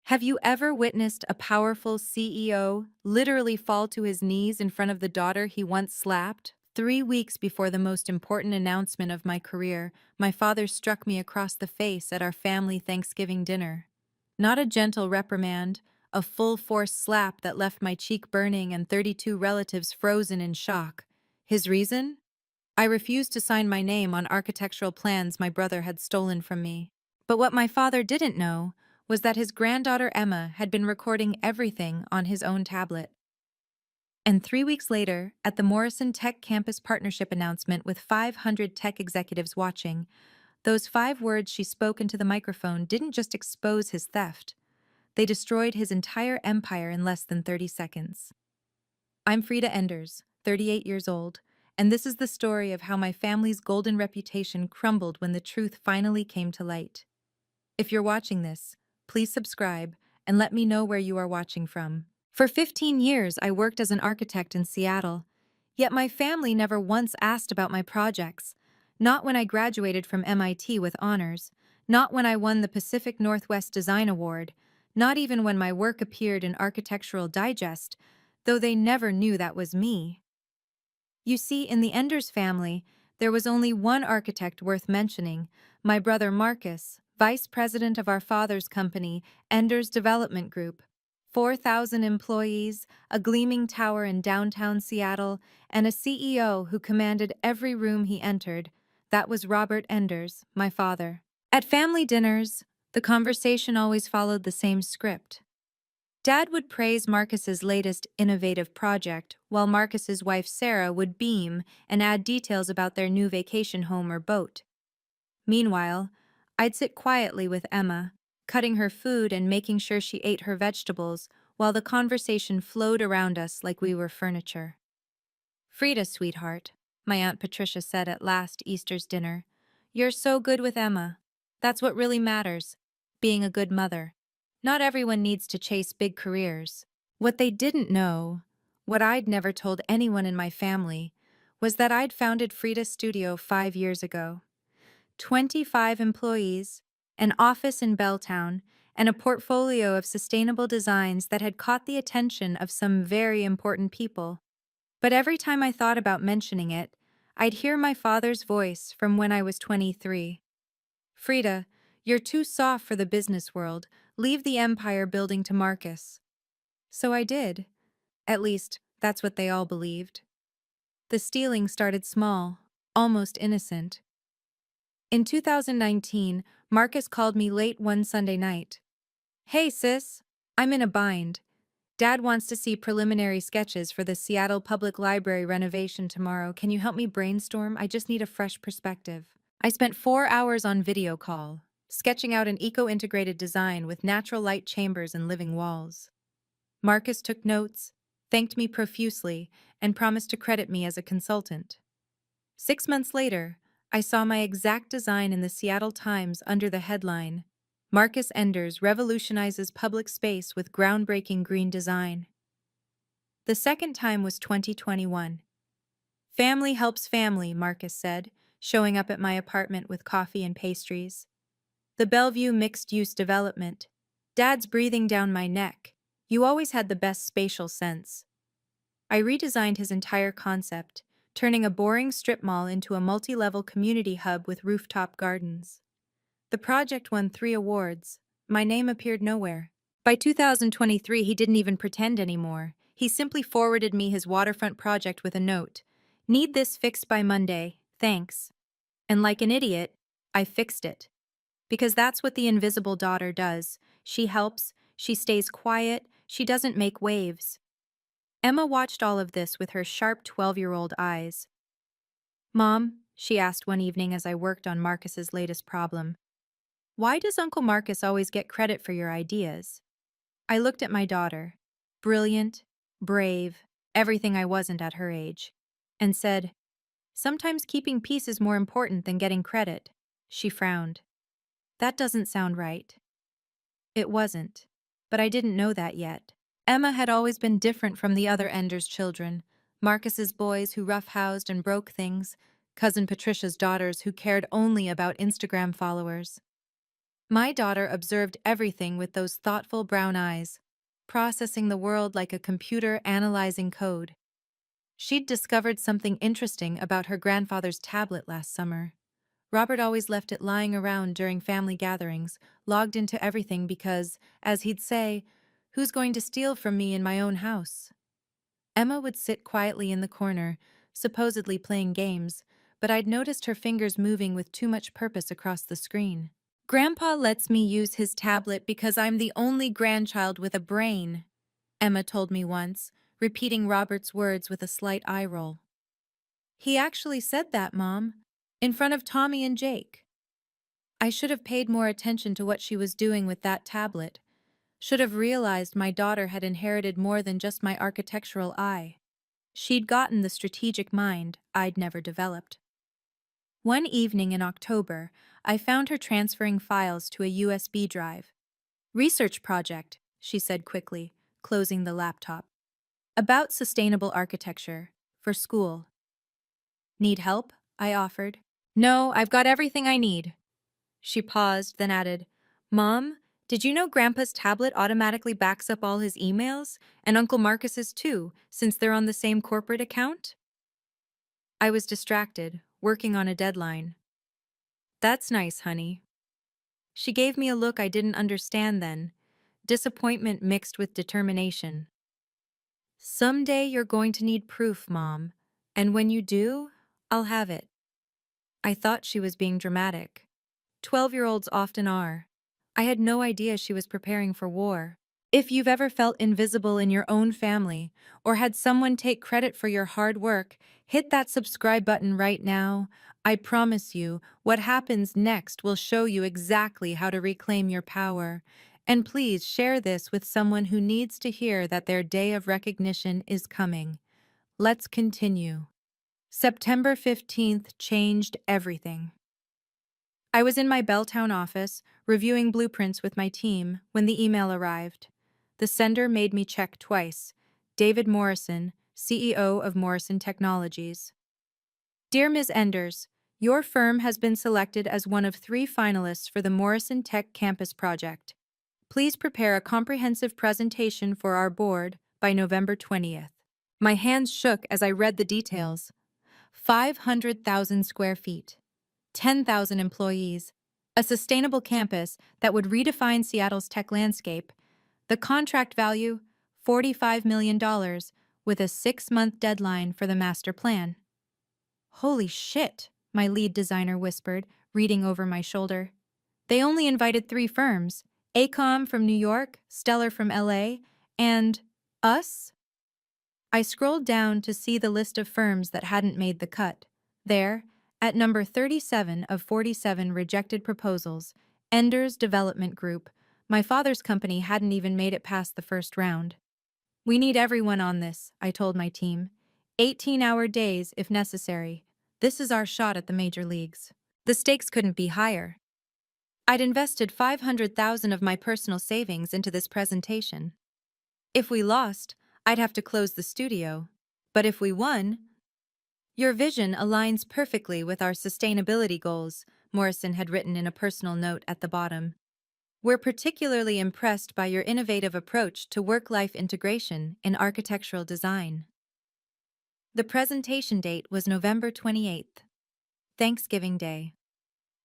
Have you ever witnessed a powerful CEO literally fall to his knees in front of the daughter he once slapped? 3 weeks before the most important announcement of my career, my father struck me across the face at our family Thanksgiving dinner. Not a gentle reprimand, a full-force slap that left my cheek burning and 32 relatives frozen in shock. His reason? I refused to sign my name on architectural plans my brother had stolen from me. But what my father didn't know was that his granddaughter Emma had been recording everything on his own tablet. And 3 weeks later, at the Morrison Tech Campus Partnership announcement with 500 tech executives watching, those 5 words she spoke into the microphone didn't just expose his theft, they destroyed his entire empire in less than 30 seconds. I'm Frida Enders, 38 years old, and this is the story of how my family's golden reputation crumbled when the truth finally came to light. If you're watching this, please subscribe and let me know where you are watching from. For 15 years, I worked as an architect in Seattle, yet my family never once asked about my projects. Not when I graduated from MIT with honors, not when I won the Pacific Northwest Design Award, not even when my work appeared in Architectural Digest, though they never knew that was me. You see, in the Enders family, there was only one architect worth mentioning, my brother Marcus, vice president of our father's company, Enders Development Group. 4,000 employees, a gleaming tower in downtown Seattle, and a CEO who commanded every room he entered. That was Robert Enders, my father. At family dinners, the conversation always followed the same script. Dad would praise Marcus's latest innovative project, while Marcus's wife Sarah would beam and add details about their new vacation home or boat. Meanwhile, I'd sit quietly with Emma, cutting her food and making sure she ate her vegetables, while the conversation flowed around us like we were furniture. "Frida, sweetheart," my Aunt Patricia said at last Easter's dinner, "you're so good with Emma. That's what really matters, being a good mother. Not everyone needs to chase big careers." What they didn't know, what I'd never told anyone in my family, was that I'd founded Frida Studio 5 years ago. 25 employees, an office in Belltown, and a portfolio of sustainable designs that had caught the attention of some very important people. But every time I thought about mentioning it, I'd hear my father's voice from when I was 23. "Frida, you're too soft for the business world. Leave the empire building to Marcus." So I did. At least, that's what they all believed. The stealing started small, almost innocent. In 2019, Marcus called me late one Sunday night. "Hey, sis, I'm in a bind. Dad wants to see preliminary sketches for the Seattle Public Library renovation tomorrow. Can you help me brainstorm? I just need a fresh perspective." I spent 4 hours on video call, sketching out an eco-integrated design with natural light chambers and living walls. Marcus took notes, thanked me profusely, and promised to credit me as a consultant. 6 months later, I saw my exact design in the Seattle Times under the headline, "Marcus Enders Revolutionizes Public Space with Groundbreaking Green Design." The second time was 2021. "Family helps family," Marcus said, showing up at my apartment with coffee and pastries. "The Bellevue Mixed-Use Development. Dad's breathing down my neck. You always had the best spatial sense." I redesigned his entire concept, turning a boring strip mall into a multi-level community hub with rooftop gardens. The project won 3 awards. My name appeared nowhere. By 2023, he didn't even pretend anymore. He simply forwarded me his waterfront project with a note. "Need this fixed by Monday, thanks." And like an idiot, I fixed it. Because that's what the invisible daughter does. She helps, she stays quiet, she doesn't make waves. Emma watched all of this with her sharp 12-year-old eyes. "Mom," she asked one evening as I worked on Marcus's latest problem, "why does Uncle Marcus always get credit for your ideas?" I looked at my daughter, brilliant, brave, everything I wasn't at her age, and said, "Sometimes keeping peace is more important than getting credit." She frowned. "That doesn't sound right." It wasn't, but I didn't know that yet. Emma had always been different from the other Enders children, Marcus's boys who roughhoused and broke things, Cousin Patricia's daughters who cared only about Instagram followers. My daughter observed everything with those thoughtful brown eyes, processing the world like a computer analyzing code. She'd discovered something interesting about her grandfather's tablet last summer. Robert always left it lying around during family gatherings, logged into everything because, as he'd say, "Who's going to steal from me in my own house?" Emma would sit quietly in the corner, supposedly playing games, but I'd noticed her fingers moving with too much purpose across the screen. "Grandpa lets me use his tablet because I'm the only grandchild with a brain," Emma told me once, repeating Robert's words with a slight eye roll. "He actually said that, Mom, in front of Tommy and Jake." I should have paid more attention to what she was doing with that tablet. Should have realized my daughter had inherited more than just my architectural eye. She'd gotten the strategic mind I'd never developed. One evening in October, I found her transferring files to a USB drive. "Research project," she said quickly, closing the laptop. "About sustainable architecture. For school." "Need help?" I offered. "No, I've got everything I need." She paused, then added, "Mom, did you know Grandpa's tablet automatically backs up all his emails? And Uncle Marcus's too, since they're on the same corporate account?" I was distracted, working on a deadline. "That's nice, honey." She gave me a look I didn't understand then, disappointment mixed with determination. "Someday you're going to need proof, Mom, and when you do, I'll have it." I thought she was being dramatic. 12-year-olds often are. I had no idea she was preparing for war. If you've ever felt invisible in your own family, or had someone take credit for your hard work, hit that subscribe button right now. I promise you, what happens next will show you exactly how to reclaim your power. And please share this with someone who needs to hear that their day of recognition is coming. Let's continue. September 15th changed everything. I was in my Belltown office, reviewing blueprints with my team, when the email arrived. The sender made me check twice. David Morrison, CEO of Morrison Technologies. "Dear Ms. Enders, your firm has been selected as one of 3 finalists for the Morrison Tech Campus project. Please prepare a comprehensive presentation for our board by November 20th. My hands shook as I read the details. 500,000 square feet. 10,000 employees, a sustainable campus that would redefine Seattle's tech landscape. The contract value, $45 million, with a 6-month deadline for the master plan. "Holy shit," my lead designer whispered, reading over my shoulder. "They only invited 3 firms, AECOM from New York, Stellar from LA, and us?" I scrolled down to see the list of firms that hadn't made the cut. There, at number 37 of 47 rejected proposals, Enders Development Group, my father's company hadn't even made it past the first round. "We need everyone on this," I told my team. 18-hour days if necessary. This is our shot at the major leagues. The stakes couldn't be higher. I'd invested $500,000 of my personal savings into this presentation. If we lost, I'd have to close the studio. But if we won, "Your vision aligns perfectly with our sustainability goals," Morrison had written in a personal note at the bottom. "We're particularly impressed by your innovative approach to work-life integration in architectural design." The presentation date was November 28th, Thanksgiving Day.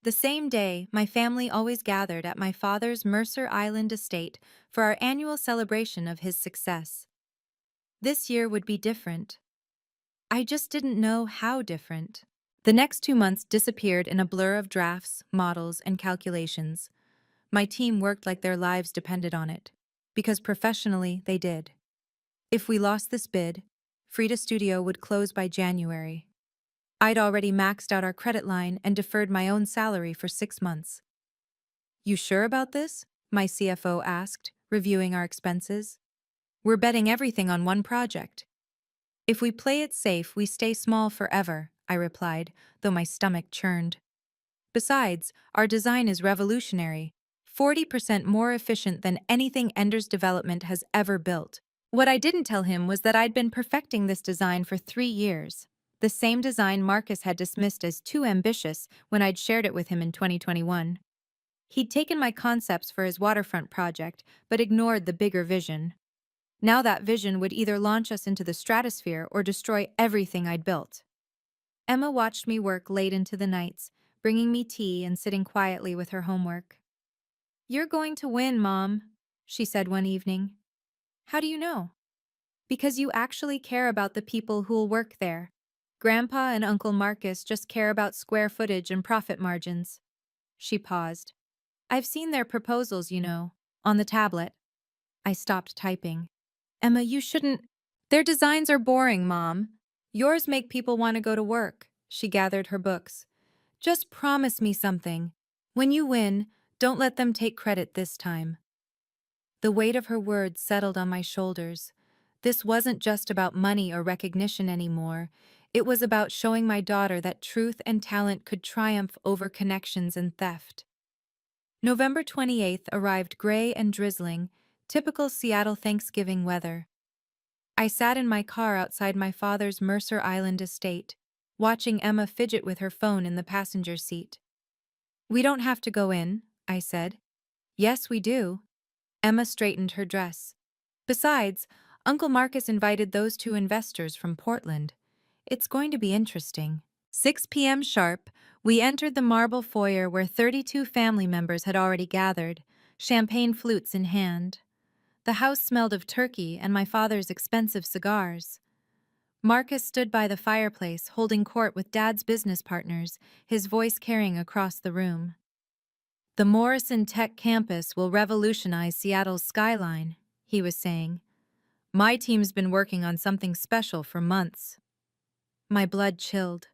The same day, my family always gathered at my father's Mercer Island estate for our annual celebration of his success. This year would be different. I just didn't know how different. The next 2 months disappeared in a blur of drafts, models, and calculations. My team worked like their lives depended on it, because professionally they did. If we lost this bid, Frida Studio would close by January. I'd already maxed out our credit line and deferred my own salary for 6 months. "You sure about this?" my CFO asked, reviewing our expenses. "We're betting everything on one project." "If we play it safe, we stay small forever," I replied, though my stomach churned. "Besides, our design is revolutionary, 40% more efficient than anything Enders Development has ever built." What I didn't tell him was that I'd been perfecting this design for 3 years, the same design Marcus had dismissed as too ambitious when I'd shared it with him in 2021. He'd taken my concepts for his waterfront project, but ignored the bigger vision. Now that vision would either launch us into the stratosphere or destroy everything I'd built. Emma watched me work late into the nights, bringing me tea and sitting quietly with her homework. "You're going to win, Mom," she said one evening. "How do you know?" "Because you actually care about the people who'll work there. Grandpa and Uncle Marcus just care about square footage and profit margins." She paused. "I've seen their proposals, on the tablet." I stopped typing. "Emma, you shouldn't. Their designs are boring, Mom. Yours make people want to go to work." She gathered her books. "Just promise me something. When you win, don't let them take credit this time." The weight of her words settled on my shoulders. This wasn't just about money or recognition anymore. It was about showing my daughter that truth and talent could triumph over connections and theft. November 28th arrived gray and drizzling, typical Seattle Thanksgiving weather. I sat in my car outside my father's Mercer Island estate, watching Emma fidget with her phone in the passenger seat. "We don't have to go in," I said. "Yes, we do." Emma straightened her dress. "Besides, Uncle Marcus invited those two investors from Portland. It's going to be interesting." 6 p.m. sharp, we entered the marble foyer where 32 family members had already gathered, champagne flutes in hand. The house smelled of turkey and my father's expensive cigars. Marcus stood by the fireplace, holding court with Dad's business partners, his voice carrying across the room. "The Morrison Tech campus will revolutionize Seattle's skyline," he was saying. "My team's been working on something special for months." My blood chilled.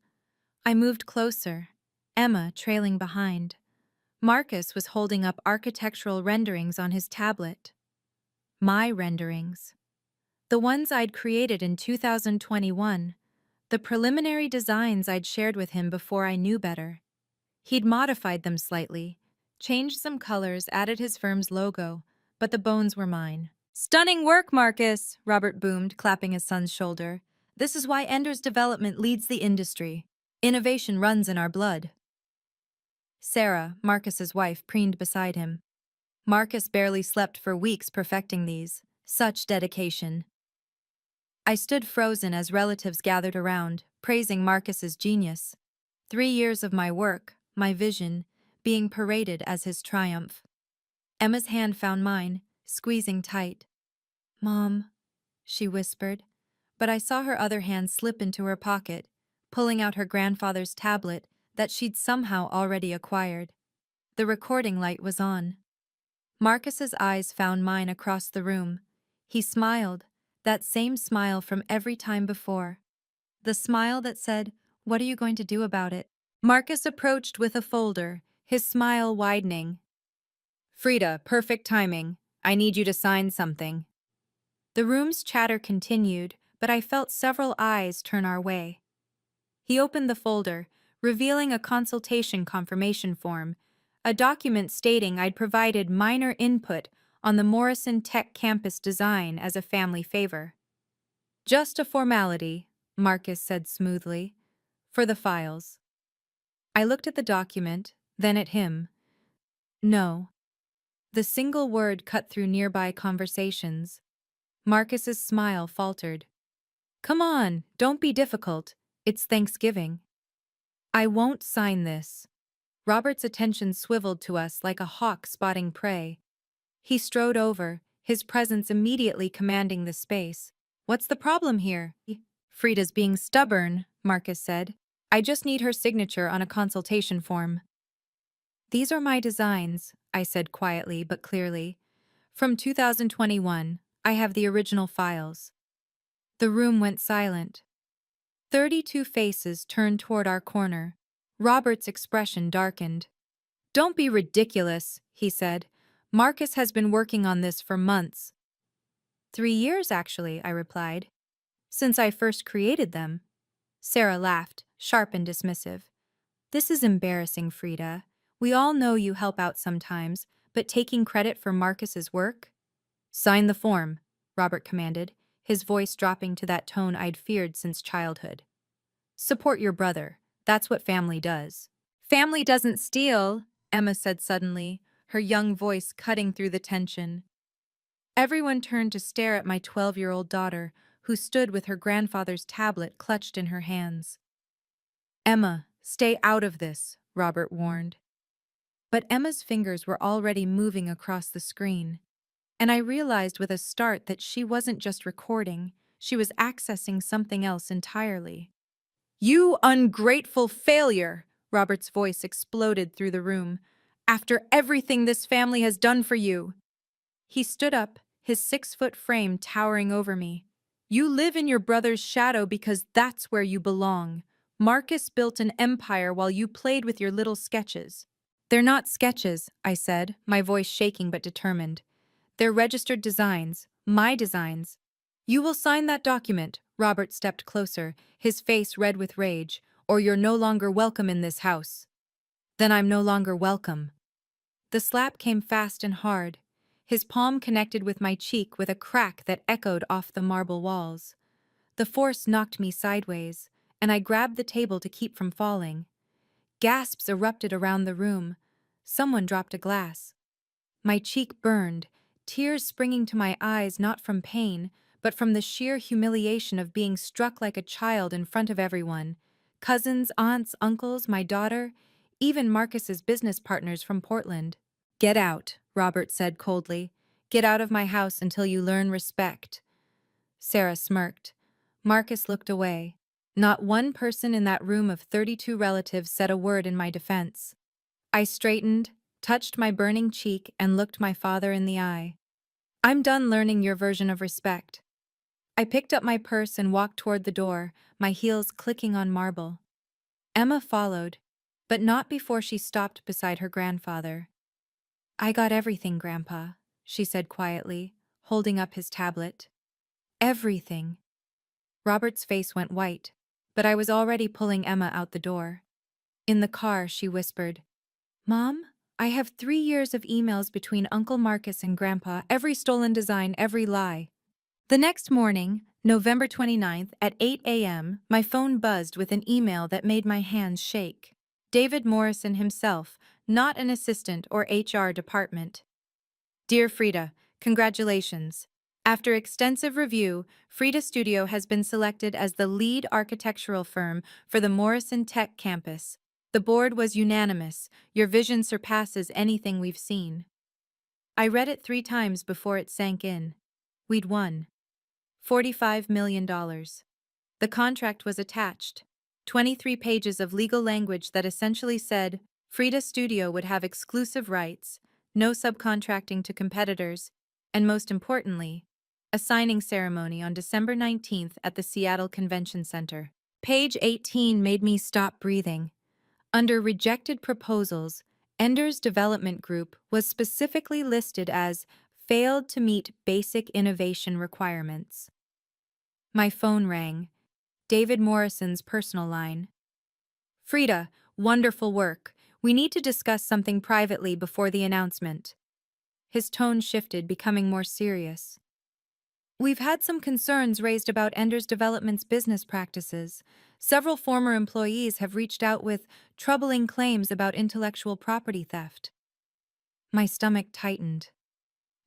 I moved closer, Emma trailing behind. Marcus was holding up architectural renderings on his tablet. My renderings. The ones I'd created in 2021. The preliminary designs I'd shared with him before I knew better. He'd modified them slightly, changed some colors, added his firm's logo, but the bones were mine. "Stunning work, Marcus," Robert boomed, clapping his son's shoulder. "This is why Ender's development leads the industry. Innovation runs in our blood." Sarah, Marcus's wife, preened beside him. Marcus barely slept for weeks perfecting these. Such dedication. I stood frozen as relatives gathered around, praising Marcus's genius. 3 years of my work, my vision, being paraded as his triumph. Emma's hand found mine, squeezing tight. "Mom," she whispered, but I saw her other hand slip into her pocket, pulling out her grandfather's tablet that she'd somehow already acquired. The recording light was on. Marcus's eyes found mine across the room. He smiled, that same smile from every time before. The smile that said, "What are you going to do about it?" Marcus approached with a folder, his smile widening. "Frida, perfect timing. I need you to sign something." The room's chatter continued, but I felt several eyes turn our way. He opened the folder, revealing a consultation confirmation form, a document stating I'd provided minor input on the Morrison Tech campus design as a family favor. "Just a formality," Marcus said smoothly, "for the files." I looked at the document, then at him. "No." The single word cut through nearby conversations. Marcus's smile faltered. "Come on, don't be difficult. It's Thanksgiving." "I won't sign this." Robert's attention swiveled to us like a hawk spotting prey. He strode over, his presence immediately commanding the space. "What's the problem here?" "Frida's being stubborn," Marcus said. "I just need her signature on a consultation form." "These are my designs," I said quietly but clearly. "From 2021, I have the original files." The room went silent. 32 faces turned toward our corner. Robert's expression darkened. "Don't be ridiculous," he said. "Marcus has been working on this for months." 3 years, actually, I replied. "Since I first created them." Sarah laughed, sharp and dismissive. "This is embarrassing, Frida. We all know you help out sometimes, but taking credit for Marcus's work?" "Sign the form," Robert commanded, his voice dropping to that tone I'd feared since childhood. "Support your brother. That's what family does." "Family doesn't steal," Emma said suddenly, her young voice cutting through the tension. Everyone turned to stare at my 12-year-old daughter, who stood with her grandfather's tablet clutched in her hands. Emma, stay out of this, Robert warned. But Emma's fingers were already moving across the screen, and I realized with a start that she wasn't just recording, she was accessing something else entirely. You ungrateful failure! Robert's voice exploded through the room. After everything this family has done for you! He stood up, his 6-foot frame towering over me. You live in your brother's shadow because that's where you belong. Marcus built an empire while you played with your little sketches. They're not sketches, I said, my voice shaking but determined. They're registered designs, my designs. You will sign that document, Robert stepped closer, his face red with rage, or you're no longer welcome in this house. Then I'm no longer welcome. The slap came fast and hard. His palm connected with my cheek with a crack that echoed off the marble walls. The force knocked me sideways, and I grabbed the table to keep from falling. Gasps erupted around the room. Someone dropped a glass. My cheek burned, tears springing to my eyes not from pain, but from the sheer humiliation of being struck like a child in front of everyone. Cousins, aunts, uncles, my daughter, even Marcus's business partners from Portland. Get out, Robert said coldly. Get out of my house until you learn respect. Sarah smirked. Marcus looked away. Not one person in that room of 32 relatives said a word in my defense. I straightened, touched my burning cheek, and looked my father in the eye. I'm done learning your version of respect. I picked up my purse and walked toward the door, my heels clicking on marble. Emma followed, but not before she stopped beside her grandfather. I got everything, Grandpa, she said quietly, holding up his tablet. Everything. Robert's face went white, but I was already pulling Emma out the door. In the car, she whispered, Mom, I have 3 years of emails between Uncle Marcus and Grandpa, every stolen design, every lie. The next morning, November 29th, at 8 a.m., my phone buzzed with an email that made my hands shake. David Morrison himself, not an assistant or HR department. Dear Frida, congratulations. After extensive review, Frida Studio has been selected as the lead architectural firm for the Morrison Tech campus. The board was unanimous. Your vision surpasses anything we've seen. I read it 3 times before it sank in. We'd won. $45 million. The contract was attached. 23 pages of legal language that essentially said Frida Studio would have exclusive rights, no subcontracting to competitors, and most importantly, a signing ceremony on December 19th at the Seattle Convention Center. Page 18 made me stop breathing. Under rejected proposals, Ender's Development Group was specifically listed as failed to meet basic innovation requirements. My phone rang. David Morrison's personal line. Frida, wonderful work. We need to discuss something privately before the announcement. His tone shifted, becoming more serious. We've had some concerns raised about Ender's Development's business practices. Several former employees have reached out with troubling claims about intellectual property theft. My stomach tightened.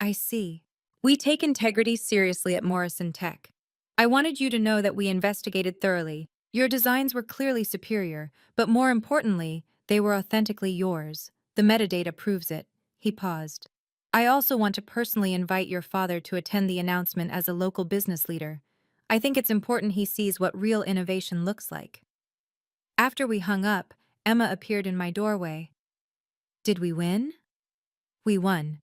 I see. We take integrity seriously at Morrison Tech. I wanted you to know that we investigated thoroughly. Your designs were clearly superior, but more importantly, they were authentically yours. The metadata proves it. He paused. I also want to personally invite your father to attend the announcement as a local business leader. I think it's important he sees what real innovation looks like. After we hung up, Emma appeared in my doorway. Did we win? We won.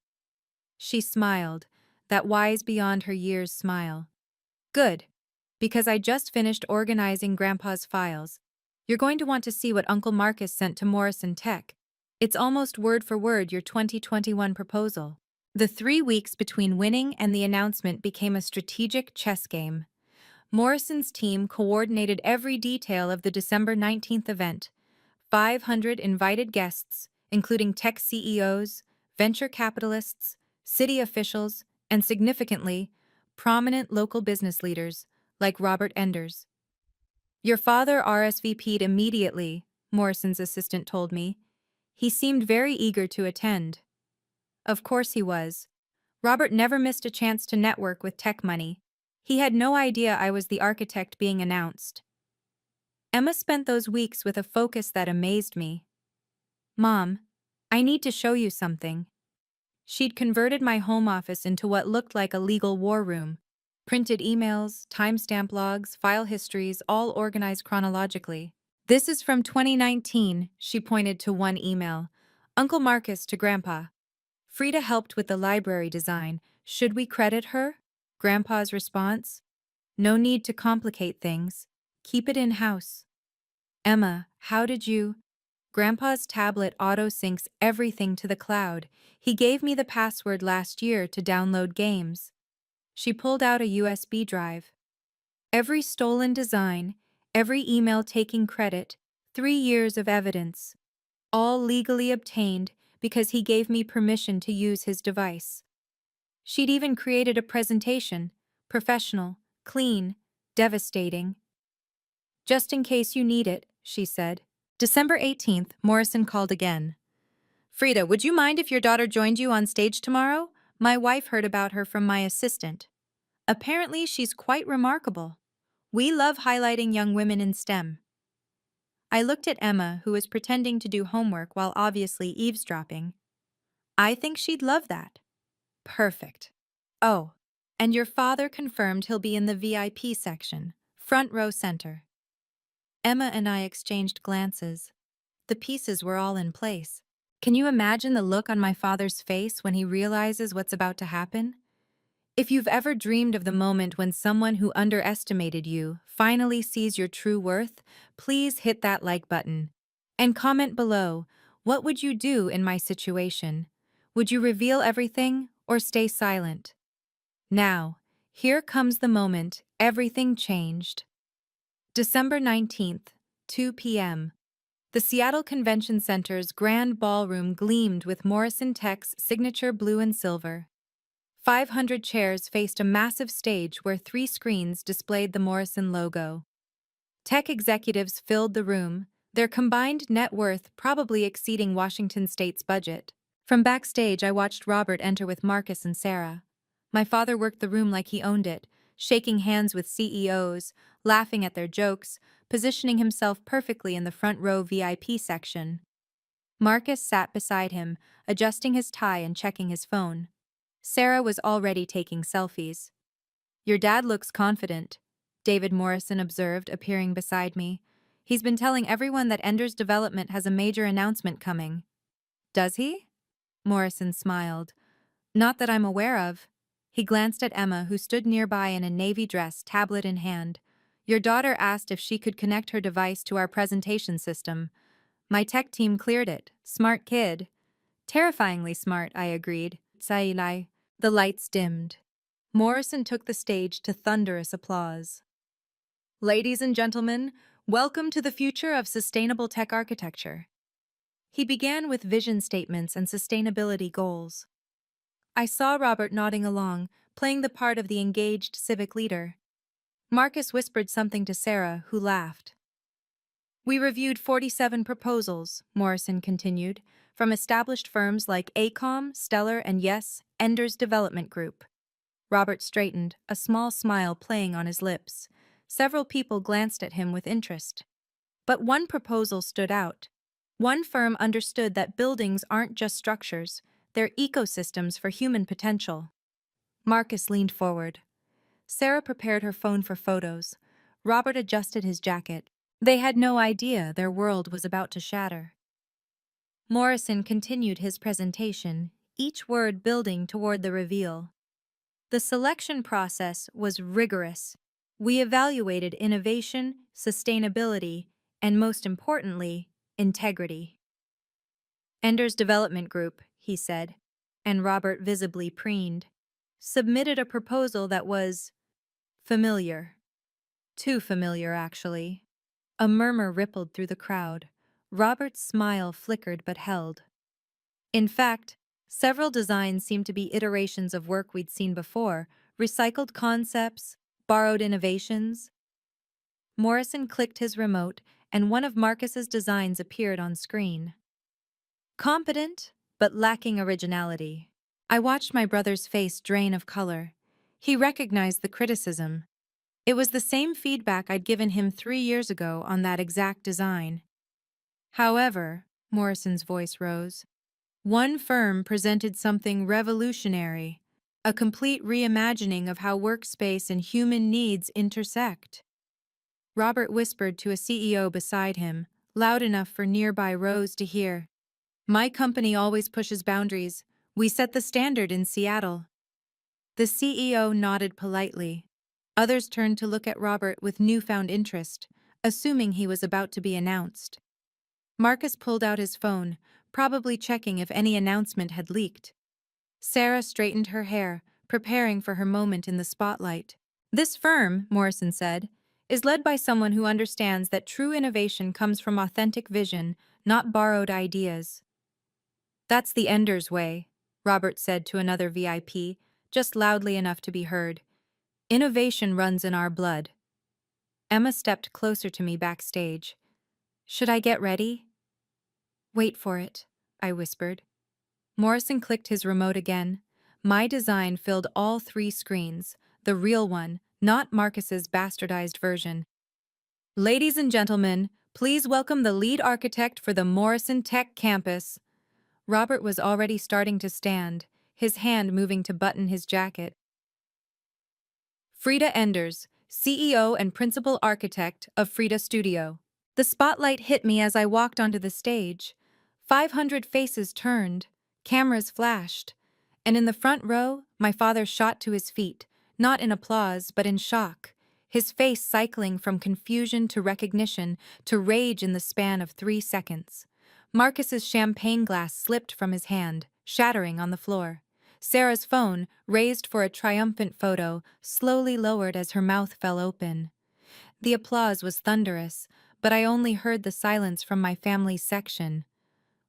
She smiled, that wise beyond her years smile. Good, because I just finished organizing Grandpa's files. You're going to want to see what Uncle Marcus sent to Morrison Tech. It's almost word for word your 2021 proposal. The 3 weeks between winning and the announcement became a strategic chess game. Morrison's team coordinated every detail of the December 19th event. 500 invited guests, including tech CEOs, venture capitalists, city officials, and significantly, prominent local business leaders, like Robert Enders. Your father RSVP'd immediately, Morrison's assistant told me. He seemed very eager to attend. Of course he was. Robert never missed a chance to network with tech money. He had no idea I was the architect being announced. Emma spent those weeks with a focus that amazed me. "Mom, I need to show you something." She'd converted my home office into what looked like a legal war room. Printed emails, timestamp logs, file histories, all organized chronologically. "This is from 2019, she pointed to one email. "Uncle Marcus to Grandpa. Frida helped with the library design. Should we credit her?" Grandpa's response: "No need to complicate things. Keep it in-house." "Emma, how did you—" Grandpa's tablet auto-syncs everything to the cloud. He gave me the password last year to download games. She pulled out a USB drive. Every stolen design, every email taking credit, 3 years of evidence. All legally obtained because he gave me permission to use his device. She'd even created a presentation, professional, clean, devastating. "Just in case you need it," she said. December 18th, Morrison called again. "Frida, would you mind if your daughter joined you on stage tomorrow? My wife heard about her from my assistant. Apparently, she's quite remarkable. We love highlighting young women in STEM." I looked at Emma, who was pretending to do homework while obviously eavesdropping. "I think she'd love that." "Perfect. Oh, and your father confirmed he'll be in the VIP section, front row center." Emma and I exchanged glances. The pieces were all in place. Can you imagine the look on my father's face when he realizes what's about to happen? If you've ever dreamed of the moment when someone who underestimated you finally sees your true worth, please hit that like button. And comment below, what would you do in my situation? Would you reveal everything or stay silent? Now, here comes the moment everything changed. December 19th, 2 p.m. The Seattle Convention Center's grand ballroom gleamed with Morrison Tech's signature blue and silver. 500 chairs faced a massive stage where 3 screens displayed the Morrison logo. Tech executives filled the room, their combined net worth probably exceeding Washington State's budget. From backstage, I watched Robert enter with Marcus and Sarah. My father worked the room like he owned it, shaking hands with CEOs, laughing at their jokes, positioning himself perfectly in the front row VIP section. Marcus sat beside him, adjusting his tie and checking his phone. Sarah was already taking selfies. "Your dad looks confident," David Morrison observed, appearing beside me. "He's been telling everyone that Ender's Development has a major announcement coming." "Does he?" Morrison smiled. "Not that I'm aware of." He glanced at Emma, who stood nearby in a navy dress, tablet in hand. "Your daughter asked if she could connect her device to our presentation system. My tech team cleared it. Smart kid." "Terrifyingly smart," I agreed. Sailai. The lights dimmed. Morrison took the stage to thunderous applause. "Ladies and gentlemen, welcome to the future of sustainable tech architecture." He began with vision statements and sustainability goals. I saw Robert nodding along, playing the part of the engaged civic leader. Marcus whispered something to Sarah, who laughed. "We reviewed 47 proposals," Morrison continued, "from established firms like AECOM, Stellar, and yes, Ender's Development Group." Robert straightened, a small smile playing on his lips. Several people glanced at him with interest. But one proposal stood out. One firm understood that buildings aren't just structures, they're ecosystems for human potential. Marcus leaned forward. Sarah prepared her phone for photos. Robert adjusted his jacket. They had no idea their world was about to shatter. Morrison continued his presentation, each word building toward the reveal. The selection process was rigorous. We evaluated innovation, sustainability, and most importantly, integrity. Ender's Development Group, he said, and Robert visibly preened, submitted a proposal that was familiar. Too familiar, actually. A murmur rippled through the crowd. Robert's smile flickered but held. In fact, several designs seemed to be iterations of work we'd seen before, recycled concepts, borrowed innovations. Morrison clicked his remote, and one of Marcus's designs appeared on screen. Competent, but lacking originality. I watched my brother's face drain of color. He recognized the criticism. It was the same feedback I'd given him 3 years ago on that exact design. However, Morrison's voice rose. One firm presented something revolutionary, a complete reimagining of how workspace and human needs intersect. Robert whispered to a CEO beside him, loud enough for nearby rows to hear. My company always pushes boundaries. We set the standard in Seattle. The CEO nodded politely. Others turned to look at Robert with newfound interest, assuming he was about to be announced. Marcus pulled out his phone, probably checking if any announcement had leaked. Sarah straightened her hair, preparing for her moment in the spotlight. This firm, Morrison said, is led by someone who understands that true innovation comes from authentic vision, not borrowed ideas. That's the Enders way, Robert said to another VIP, just loudly enough to be heard. Innovation runs in our blood. Emma stepped closer to me backstage. Should I get ready? Wait for it, I whispered. Morrison clicked his remote again. My design filled all 3 screens, the real one, not Marcus's bastardized version. Ladies and gentlemen, please welcome the lead architect for the Morrison Tech campus. Robert was already starting to stand, his hand moving to button his jacket. Frida Enders, CEO and principal architect of Frida Studio. The spotlight hit me as I walked onto the stage. 500 faces turned, cameras flashed, and in the front row, my father shot to his feet, not in applause but in shock, his face cycling from confusion to recognition to rage in the span of 3 seconds. Marcus's champagne glass slipped from his hand, shattering on the floor. Sarah's phone, raised for a triumphant photo, slowly lowered as her mouth fell open. The applause was thunderous, but I only heard the silence from my family's section.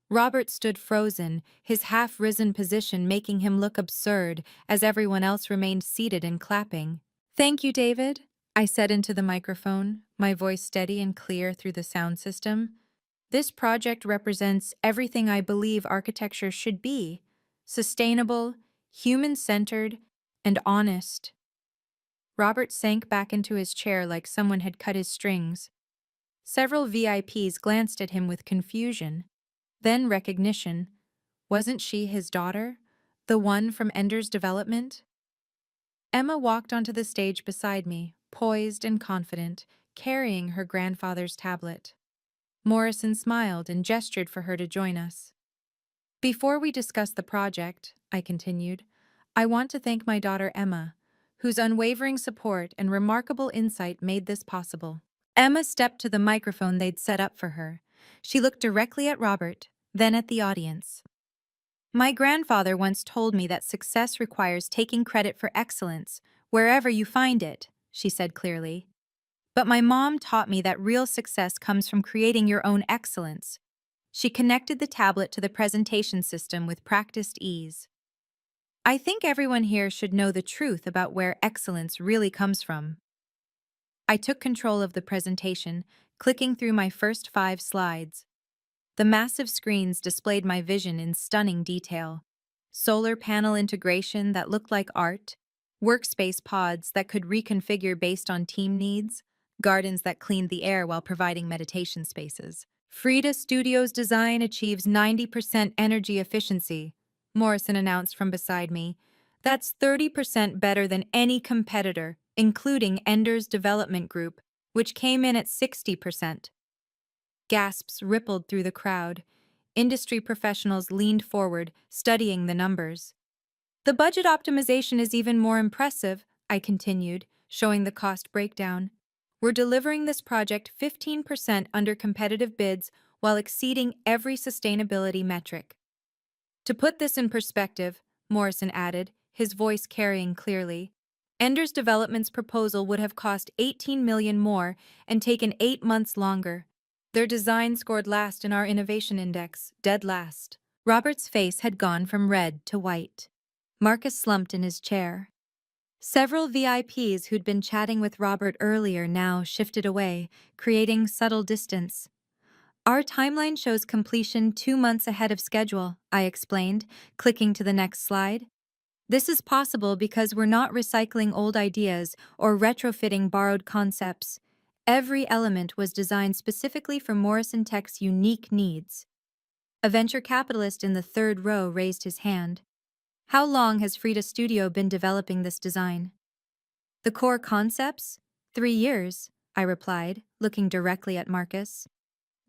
Robert stood frozen, his half-risen position making him look absurd as everyone else remained seated and clapping. Thank you, David, I said into the microphone, my voice steady and clear through the sound system. This project represents everything I believe architecture should be: sustainable, human-centered, and honest. Robert sank back into his chair like someone had cut his strings. Several VIPs glanced at him with confusion, then recognition. Wasn't she his daughter, the one from Enders Development? Emma walked onto the stage beside me, poised and confident, carrying her grandfather's tablet. Morrison smiled and gestured for her to join us. Before we discuss the project, I continued, I want to thank my daughter Emma, whose unwavering support and remarkable insight made this possible. Emma stepped to the microphone they'd set up for her. She looked directly at Robert, then at the audience. My grandfather once told me that success requires taking credit for excellence, wherever you find it, she said clearly. But my mom taught me that real success comes from creating your own excellence. She connected the tablet to the presentation system with practiced ease. I think everyone here should know the truth about where excellence really comes from. I took control of the presentation, clicking through my first 5 slides. The massive screens displayed my vision in stunning detail. Solar panel integration that looked like art, workspace pods that could reconfigure based on team needs, gardens that cleaned the air while providing meditation spaces. Frida Studio's design achieves 90% energy efficiency, Morrison announced from beside me. That's 30% better than any competitor, including Enders Development Group, which came in at 60%. Gasps rippled through the crowd. Industry professionals leaned forward, studying the numbers. The budget optimization is even more impressive, I continued, showing the cost breakdown. We're delivering this project 15% under competitive bids while exceeding every sustainability metric. To put this in perspective, Morrison added, his voice carrying clearly, Enders Development's proposal would have cost $18 million more and taken 8 months longer. Their design scored last in our innovation index, dead last. Robert's face had gone from red to white. Marcus slumped in his chair. Several VIPs who'd been chatting with Robert earlier now shifted away, creating subtle distance. Our timeline shows completion 2 months ahead of schedule, I explained, clicking to the next slide. This is possible because we're not recycling old ideas or retrofitting borrowed concepts. Every element was designed specifically for Morrison Tech's unique needs. A venture capitalist in the third row raised his hand. How long has Frida Studio been developing this design? The core concepts? 3 years, I replied, looking directly at Marcus.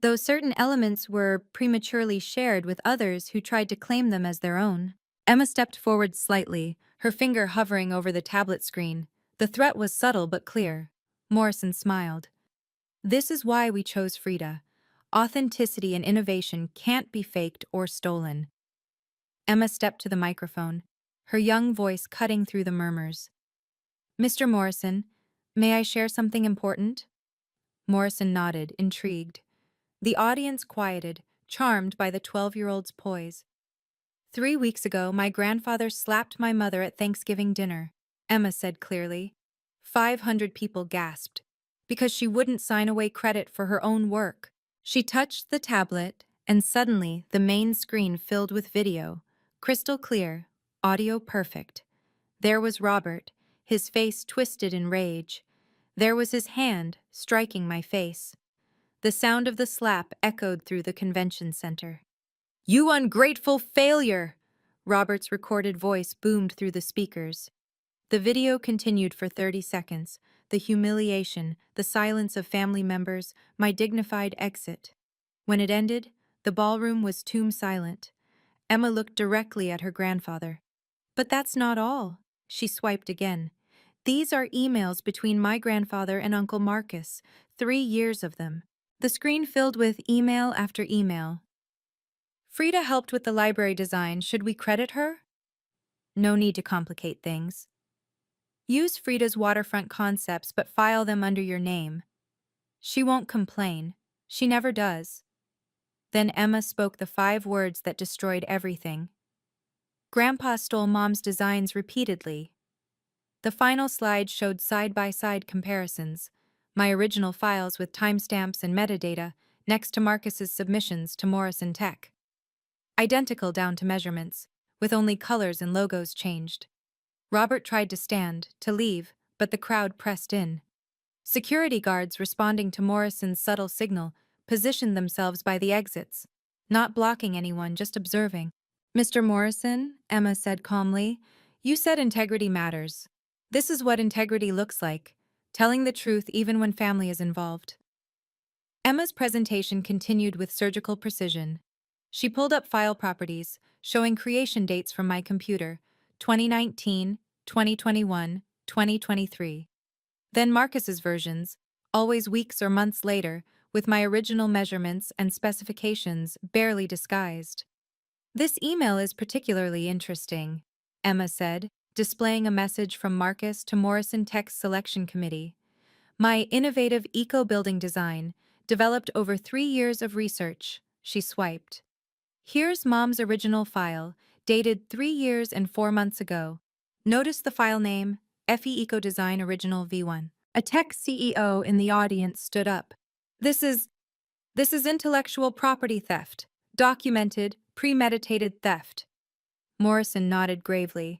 Though certain elements were prematurely shared with others who tried to claim them as their own. Emma stepped forward slightly, her finger hovering over the tablet screen. The threat was subtle but clear. Morrison smiled. This is why we chose Frida. Authenticity and innovation can't be faked or stolen. Emma stepped to the microphone, her young voice cutting through the murmurs. Mr. Morrison, may I share something important? Morrison nodded, intrigued. The audience quieted, charmed by the 12-year-old's poise. 3 weeks ago, my grandfather slapped my mother at Thanksgiving dinner, Emma said clearly. 500 people gasped, because she wouldn't sign away credit for her own work. She touched the tablet, and suddenly the main screen filled with video, crystal clear, audio perfect. There was Robert, his face twisted in rage. There was his hand, striking my face. The sound of the slap echoed through the convention center. You ungrateful failure! Robert's recorded voice boomed through the speakers. The video continued for 30 seconds, the humiliation, the silence of family members, my dignified exit. When it ended, the ballroom was tomb silent. Emma looked directly at her grandfather. But that's not all. She swiped again. These are emails between my grandfather and Uncle Marcus, 3 years of them. The screen filled with email after email. Frida helped with the library design. Should we credit her? No need to complicate things. Use Frida's waterfront concepts, but file them under your name. She won't complain. She never does. Then Emma spoke the 5 words that destroyed everything. Grandpa stole Mom's designs repeatedly. The final slide showed side-by-side comparisons, my original files with timestamps and metadata next to Marcus's submissions to Morrison Tech. Identical down to measurements, with only colors and logos changed. Robert tried to stand, to leave, but the crowd pressed in. Security guards responding to Morrison's subtle signal positioned themselves by the exits, not blocking anyone, just observing. Mr. Morrison, Emma said calmly, you said integrity matters. This is what integrity looks like, telling the truth even when family is involved. Emma's presentation continued with surgical precision. She pulled up file properties, showing creation dates from my computer, 2019, 2021, 2023. Then Marcus's versions, always weeks or months later, with my original measurements and specifications barely disguised. This email is particularly interesting, Emma said, displaying a message from Marcus to Morrison Tech's selection committee. My innovative eco-building design, developed over 3 years of research, she swiped. Here's Mom's original file, dated 3 years and 4 months ago. Notice the file name, FE Eco Design Original V1. A tech CEO in the audience stood up. This is intellectual property theft. Documented, premeditated theft. Morrison nodded gravely.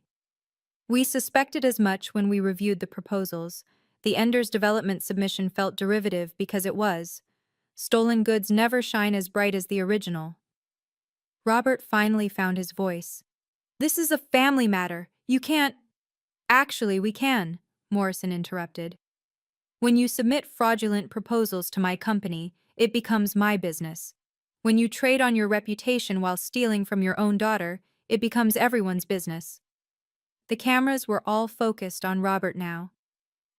We suspected as much when we reviewed the proposals. The Enders development submission felt derivative because it was. Stolen goods never shine as bright as the original. Robert finally found his voice. This is a family matter. You can't. Actually, we can, Morrison interrupted. When you submit fraudulent proposals to my company, it becomes my business. When you trade on your reputation while stealing from your own daughter, it becomes everyone's business. The cameras were all focused on Robert now.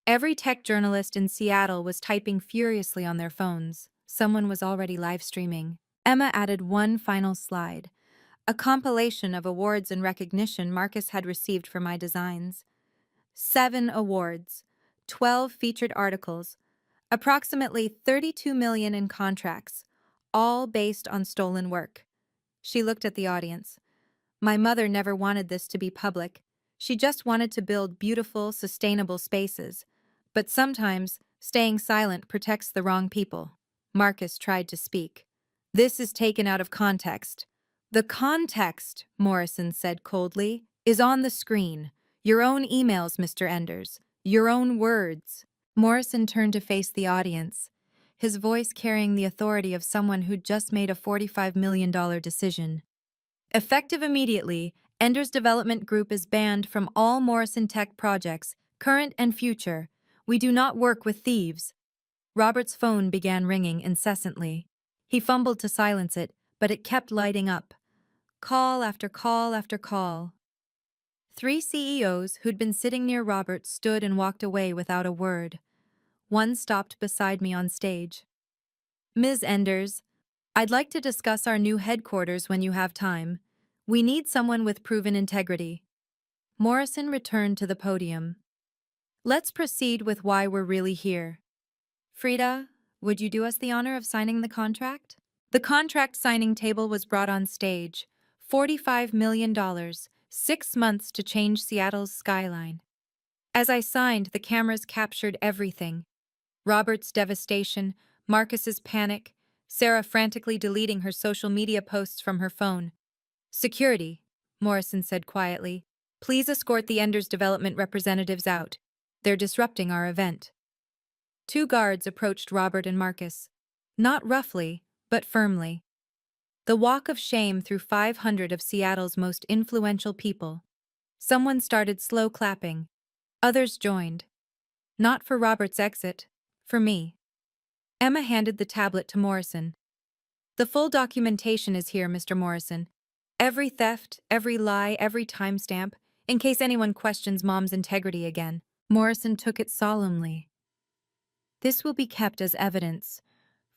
Every tech journalist in Seattle was typing furiously on their phones. Someone was already live streaming. Emma added one final slide, a compilation of awards and recognition Marcus had received for my designs. 7 awards, 12 featured articles, approximately $32 million in contracts, all based on stolen work. She looked at the audience. My mother never wanted this to be public. She just wanted to build beautiful, sustainable spaces. But sometimes, staying silent protects the wrong people. Marcus tried to speak. This is taken out of context. The context, Morrison said coldly, is on the screen. Your own emails, Mr. Enders. Your own words. Morrison turned to face the audience, his voice carrying the authority of someone who'd just made a $45 million decision. Effective immediately, Enders Development Group is banned from all Morrison Tech projects, current and future. We do not work with thieves. Robert's phone began ringing incessantly. He fumbled to silence it, but it kept lighting up. Call after call after call. 3 CEOs who'd been sitting near Robert stood and walked away without a word. One stopped beside me on stage. Ms. Enders, I'd like to discuss our new headquarters when you have time. We need someone with proven integrity. Morrison returned to the podium. Let's proceed with why we're really here. Frida, would you do us the honor of signing the contract? The contract signing table was brought on stage. $45 million, 6 months to change Seattle's skyline. As I signed, the cameras captured everything. Robert's devastation, Marcus's panic, Sarah frantically deleting her social media posts from her phone. Security, Morrison said quietly. Please escort the Enders Development representatives out. They're disrupting our event. 2 guards approached Robert and Marcus. Not roughly, but firmly. The walk of shame through 500 of Seattle's most influential people. Someone started slow clapping. Others joined. Not for Robert's exit, for me. Emma handed the tablet to Morrison. The full documentation is here, Mr. Morrison. Every theft, every lie, every timestamp, in case anyone questions Mom's integrity again. Morrison took it solemnly. This will be kept as evidence.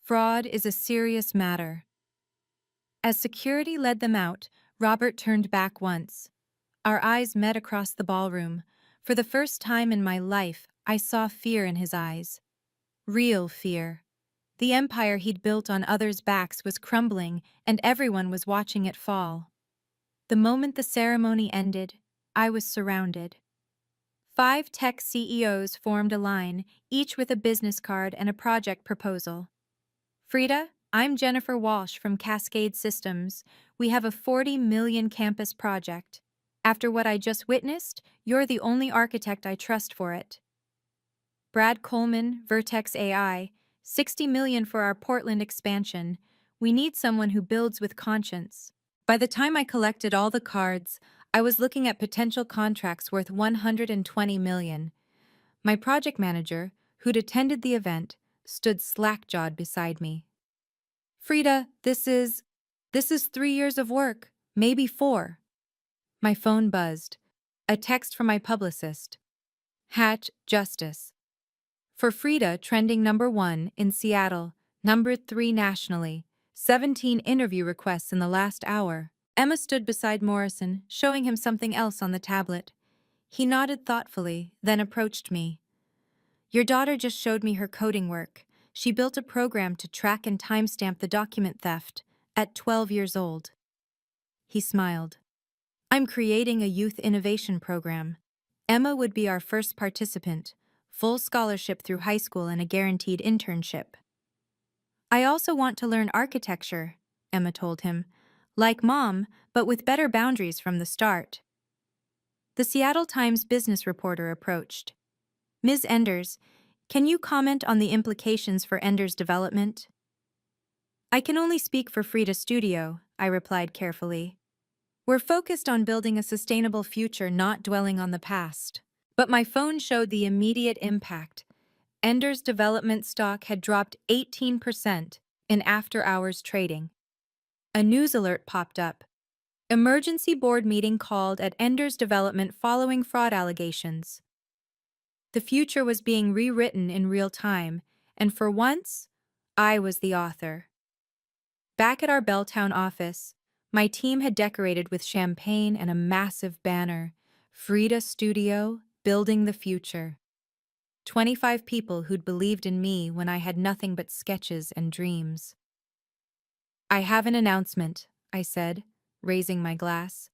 Fraud is a serious matter. As security led them out, Robert turned back once. Our eyes met across the ballroom. For the first time in my life, I saw fear in his eyes. Real fear. The empire he'd built on others' backs was crumbling, and everyone was watching it fall. The moment the ceremony ended, I was surrounded. 5 tech CEOs formed a line, each with a business card and a project proposal. Frida, I'm Jennifer Walsh from Cascade Systems. We have a $40 million campus project. After what I just witnessed, you're the only architect I trust for it. Brad Coleman, Vertex AI, $60 million for our Portland expansion. We need someone who builds with conscience. By the time I collected all the cards, I was looking at potential contracts worth $120 million. My project manager, who'd attended the event, stood slack-jawed beside me. Frida, this is 3 years of work, maybe 4. My phone buzzed. A text from my publicist. Hatch Justice. For Frida, trending #1 in Seattle, #3 nationally, 17 interview requests in the last hour. Emma stood beside Morrison, showing him something else on the tablet. He nodded thoughtfully, then approached me. Your daughter just showed me her coding work. She built a program to track and timestamp the document theft at 12 years old. He smiled. I'm creating a youth innovation program. Emma would be our first participant, full scholarship through high school and a guaranteed internship. I also want to learn architecture, Emma told him. Like Mom, but with better boundaries from the start. The Seattle Times business reporter approached. Ms. Enders, can you comment on the implications for Enders Development? I can only speak for Frida Studio, I replied carefully. We're focused on building a sustainable future, not dwelling on the past. But my phone showed the immediate impact. Enders Development stock had dropped 18% in after-hours trading. A news alert popped up. Emergency board meeting called at Enders Development following fraud allegations. The future was being rewritten in real time, and for once, I was the author. Back at our Belltown office, my team had decorated with champagne and a massive banner, Frida Studio, Building the Future. 25 people who'd believed in me when I had nothing but sketches and dreams. I have an announcement, I said, raising my glass.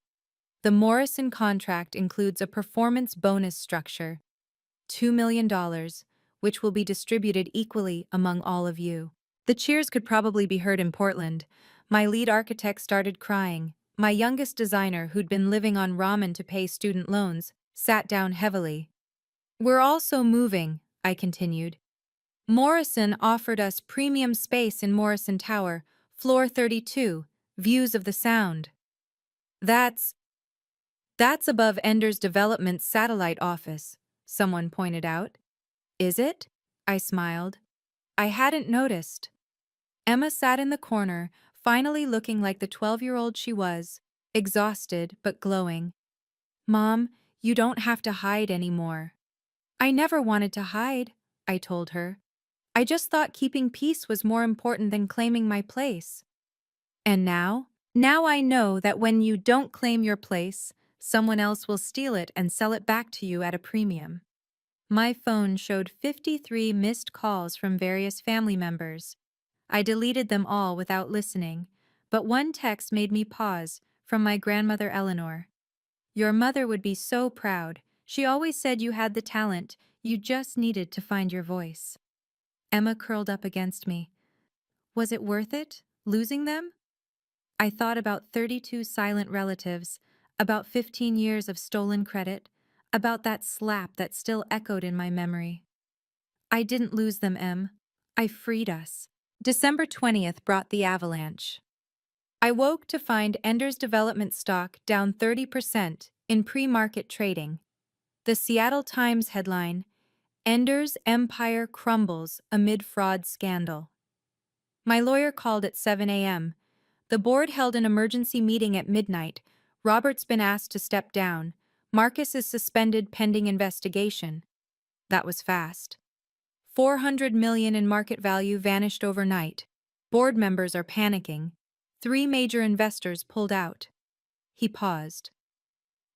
The Morrison contract includes a performance bonus structure, $2 million, which will be distributed equally among all of you. The cheers could probably be heard in Portland. My lead architect started crying. My youngest designer, who'd been living on ramen to pay student loans, sat down heavily. We're also moving, I continued. Morrison offered us premium space in Morrison Tower, floor 32, views of the Sound. That's above Ender's Development's satellite office, someone pointed out. Is it? I smiled. I hadn't noticed. Emma sat in the corner, finally looking like the 12-year-old she was, exhausted but glowing. Mom, you don't have to hide anymore. I never wanted to hide, I told her. I just thought keeping peace was more important than claiming my place. And now? Now I know that when you don't claim your place, someone else will steal it and sell it back to you at a premium. My phone showed 53 missed calls from various family members. I deleted them all without listening, but one text made me pause, from my grandmother Eleanor. Your mother would be so proud. She always said you had the talent, you just needed to find your voice. Emma curled up against me. Was it worth it, losing them? I thought about 32 silent relatives, about 15 years of stolen credit, about that slap that still echoed in my memory. I didn't lose them, Em. I freed us. December 20th brought the avalanche. I woke to find Ender's Development stock down 30% in pre-market trading. The Seattle Times headline, Ender's Empire Crumbles Amid Fraud Scandal. My lawyer called at 7 a.m. The board held an emergency meeting at midnight. Robert's been asked to step down. Marcus is suspended pending investigation. That was fast. $400 million in market value vanished overnight. Board members are panicking. 3 major investors pulled out. He paused.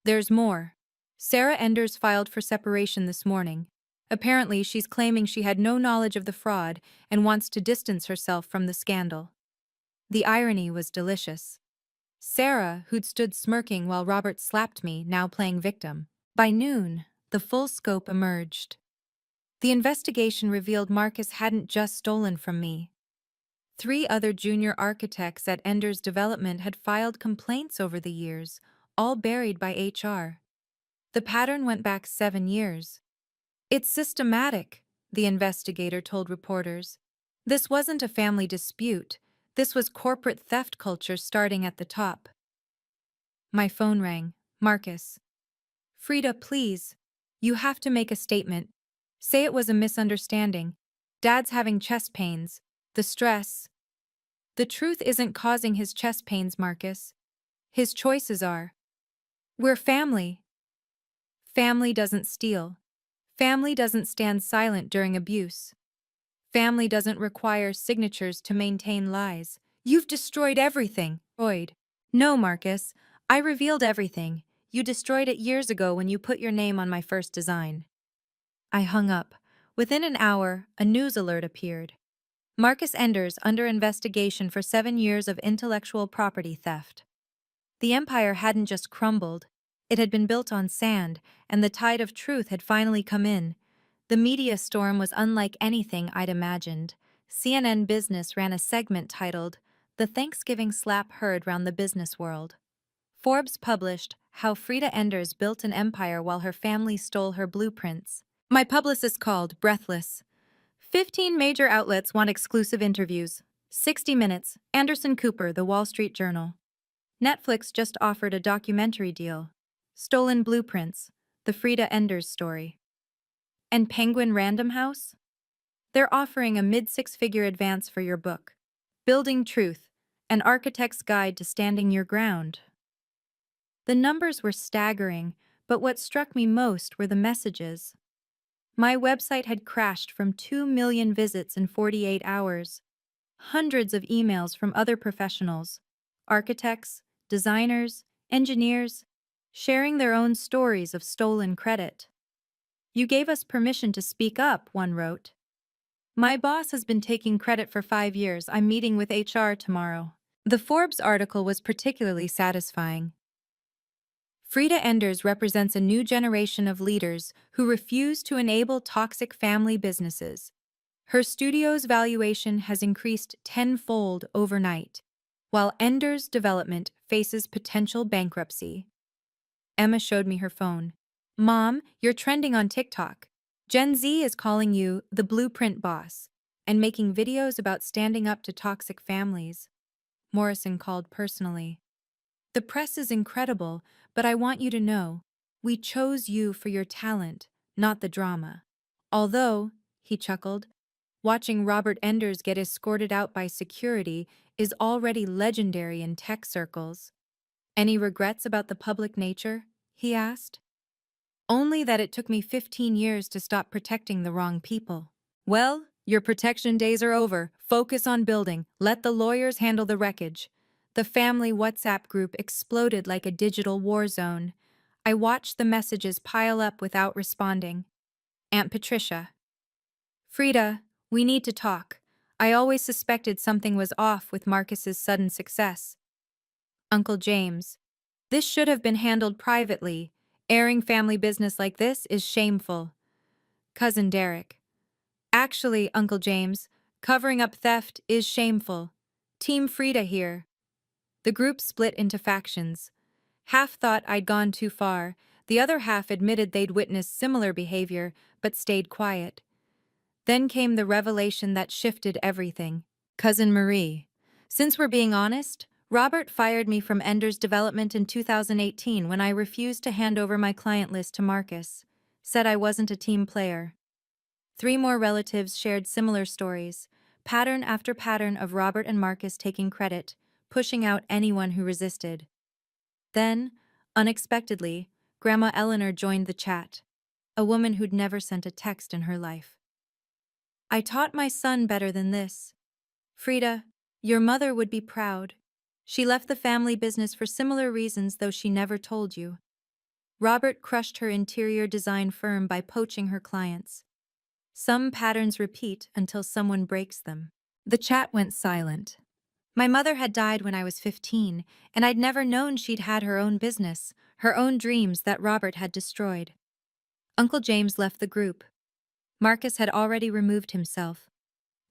There's more. Sarah Enders filed for separation this morning. Apparently, she's claiming she had no knowledge of the fraud and wants to distance herself from the scandal. The irony was delicious. Sarah, who'd stood smirking while Robert slapped me, now playing victim. By noon, the full scope emerged. The investigation revealed Marcus hadn't just stolen from me. 3 other junior architects at Ender's Development had filed complaints over the years, all buried by HR. The pattern went back 7 years. It's systematic, the investigator told reporters. This wasn't a family dispute. This was corporate theft culture starting at the top. My phone rang. Marcus. Frida, please. You have to make a statement. Say it was a misunderstanding. Dad's having chest pains. The stress. The truth isn't causing his chest pains, Marcus. His choices are. We're family. Family doesn't steal. Family doesn't stand silent during abuse. Family doesn't require signatures to maintain lies. You've destroyed everything. Destroyed. No, Marcus. I revealed everything. You destroyed it years ago when you put your name on my first design. I hung up. Within an hour, a news alert appeared. Marcus Enders under investigation for 7 years of intellectual property theft. The empire hadn't just crumbled. It had been built on sand, and the tide of truth had finally come in. The media storm was unlike anything I'd imagined. CNN Business ran a segment titled, The Thanksgiving Slap Heard Round the Business World. Forbes published How Frida Enders Built an Empire While Her Family Stole Her Blueprints. My publicist called, breathless. 15 major outlets want exclusive interviews. 60 Minutes, Anderson Cooper, The Wall Street Journal. Netflix just offered a documentary deal. Stolen Blueprints, The Frida Enders Story. And Penguin Random House? They're offering a mid-6-figure advance for your book, Building Truth, An Architect's Guide to Standing Your Ground. The numbers were staggering, but what struck me most were the messages. My website had crashed from 2 million visits in 48 hours. Hundreds of emails from other professionals, architects, designers, engineers, sharing their own stories of stolen credit. You gave us permission to speak up, one wrote. My boss has been taking credit for 5 years. I'm meeting with HR tomorrow. The Forbes article was particularly satisfying. Frida Enders represents a new generation of leaders who refuse to enable toxic family businesses. Her studio's valuation has increased tenfold overnight, while Ender's development faces potential bankruptcy. Emma showed me her phone. Mom, you're trending on TikTok. Gen Z is calling you the blueprint boss and making videos about standing up to toxic families. Morrison called personally. The press is incredible, but I want you to know, we chose you for your talent, not the drama. Although, he chuckled, watching Robert Enders get escorted out by security is already legendary in tech circles. Any regrets about the public nature? He asked. Only that it took me 15 years to stop protecting the wrong people. Well, your protection days are over. Focus on building. Let the lawyers handle the wreckage. The family WhatsApp group exploded like a digital war zone. I watched the messages pile up without responding. Aunt Patricia. Frida, we need to talk. I always suspected something was off with Marcus's sudden success. Uncle James. This should have been handled privately. Airing family business like this is shameful. Cousin Derek. Actually, Uncle James, covering up theft is shameful. Team Frida here. The group split into factions. Half thought I'd gone too far. The other half admitted they'd witnessed similar behavior, but stayed quiet. Then came the revelation that shifted everything. Cousin Marie. Since we're being honest, Robert fired me from Ender's Development in 2018 when I refused to hand over my client list to Marcus. Said I wasn't a team player. 3 more relatives shared similar stories, pattern after pattern of Robert and Marcus taking credit, pushing out anyone who resisted. Then, unexpectedly, Grandma Eleanor joined the chat, a woman who'd never sent a text in her life. I taught my son better than this. Frida, your mother would be proud. She left the family business for similar reasons, though she never told you. Robert crushed her interior design firm by poaching her clients. Some patterns repeat until someone breaks them. The chat went silent. My mother had died when I was 15, and I'd never known she'd had her own business, her own dreams that Robert had destroyed. Uncle James left the group. Marcus had already removed himself.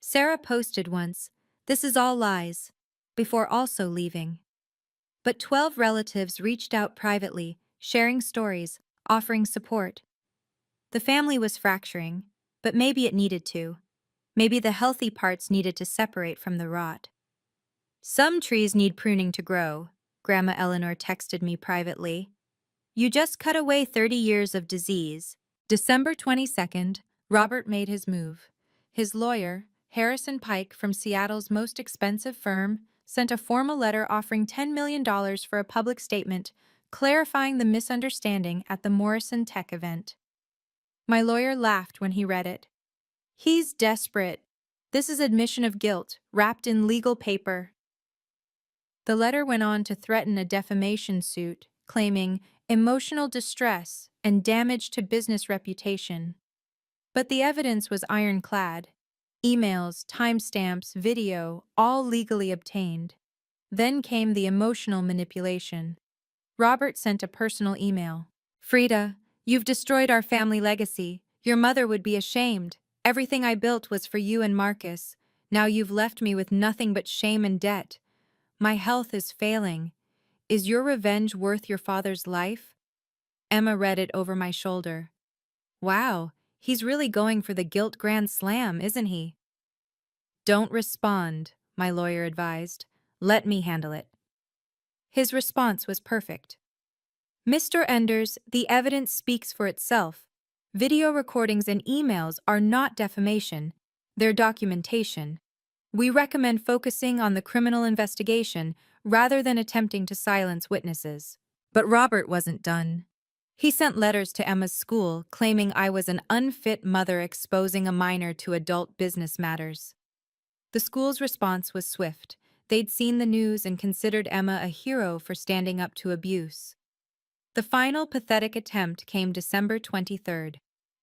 Sarah posted once, "This is all lies," before also leaving. But 12 relatives reached out privately, sharing stories, offering support. The family was fracturing, but maybe it needed to. Maybe the healthy parts needed to separate from the rot. Some trees need pruning to grow, Grandma Eleanor texted me privately. You just cut away 30 years of disease. December 22nd, Robert made his move. His lawyer, Harrison Pike from Seattle's most expensive firm, sent a formal letter offering $10 million for a public statement, clarifying the misunderstanding at the Morrison Tech event. My lawyer laughed when he read it. He's desperate. This is admission of guilt, wrapped in legal paper. The letter went on to threaten a defamation suit, claiming emotional distress and damage to business reputation. But the evidence was ironclad. Emails, timestamps, video, all legally obtained. Then came the emotional manipulation. Robert sent a personal email. Frida, you've destroyed our family legacy. Your mother would be ashamed. Everything I built was for you and Marcus. Now you've left me with nothing but shame and debt. My health is failing. Is your revenge worth your father's life? Emma read it over my shoulder. Wow, he's really going for the guilt grand slam, isn't he? Don't respond, my lawyer advised. Let me handle it. His response was perfect. Mr. Enders, the evidence speaks for itself. Video recordings and emails are not defamation, they're documentation. We recommend focusing on the criminal investigation rather than attempting to silence witnesses. But Robert wasn't done. He sent letters to Emma's school claiming I was an unfit mother exposing a minor to adult business matters. The school's response was swift. They'd seen the news and considered Emma a hero for standing up to abuse. The final pathetic attempt came December 23rd.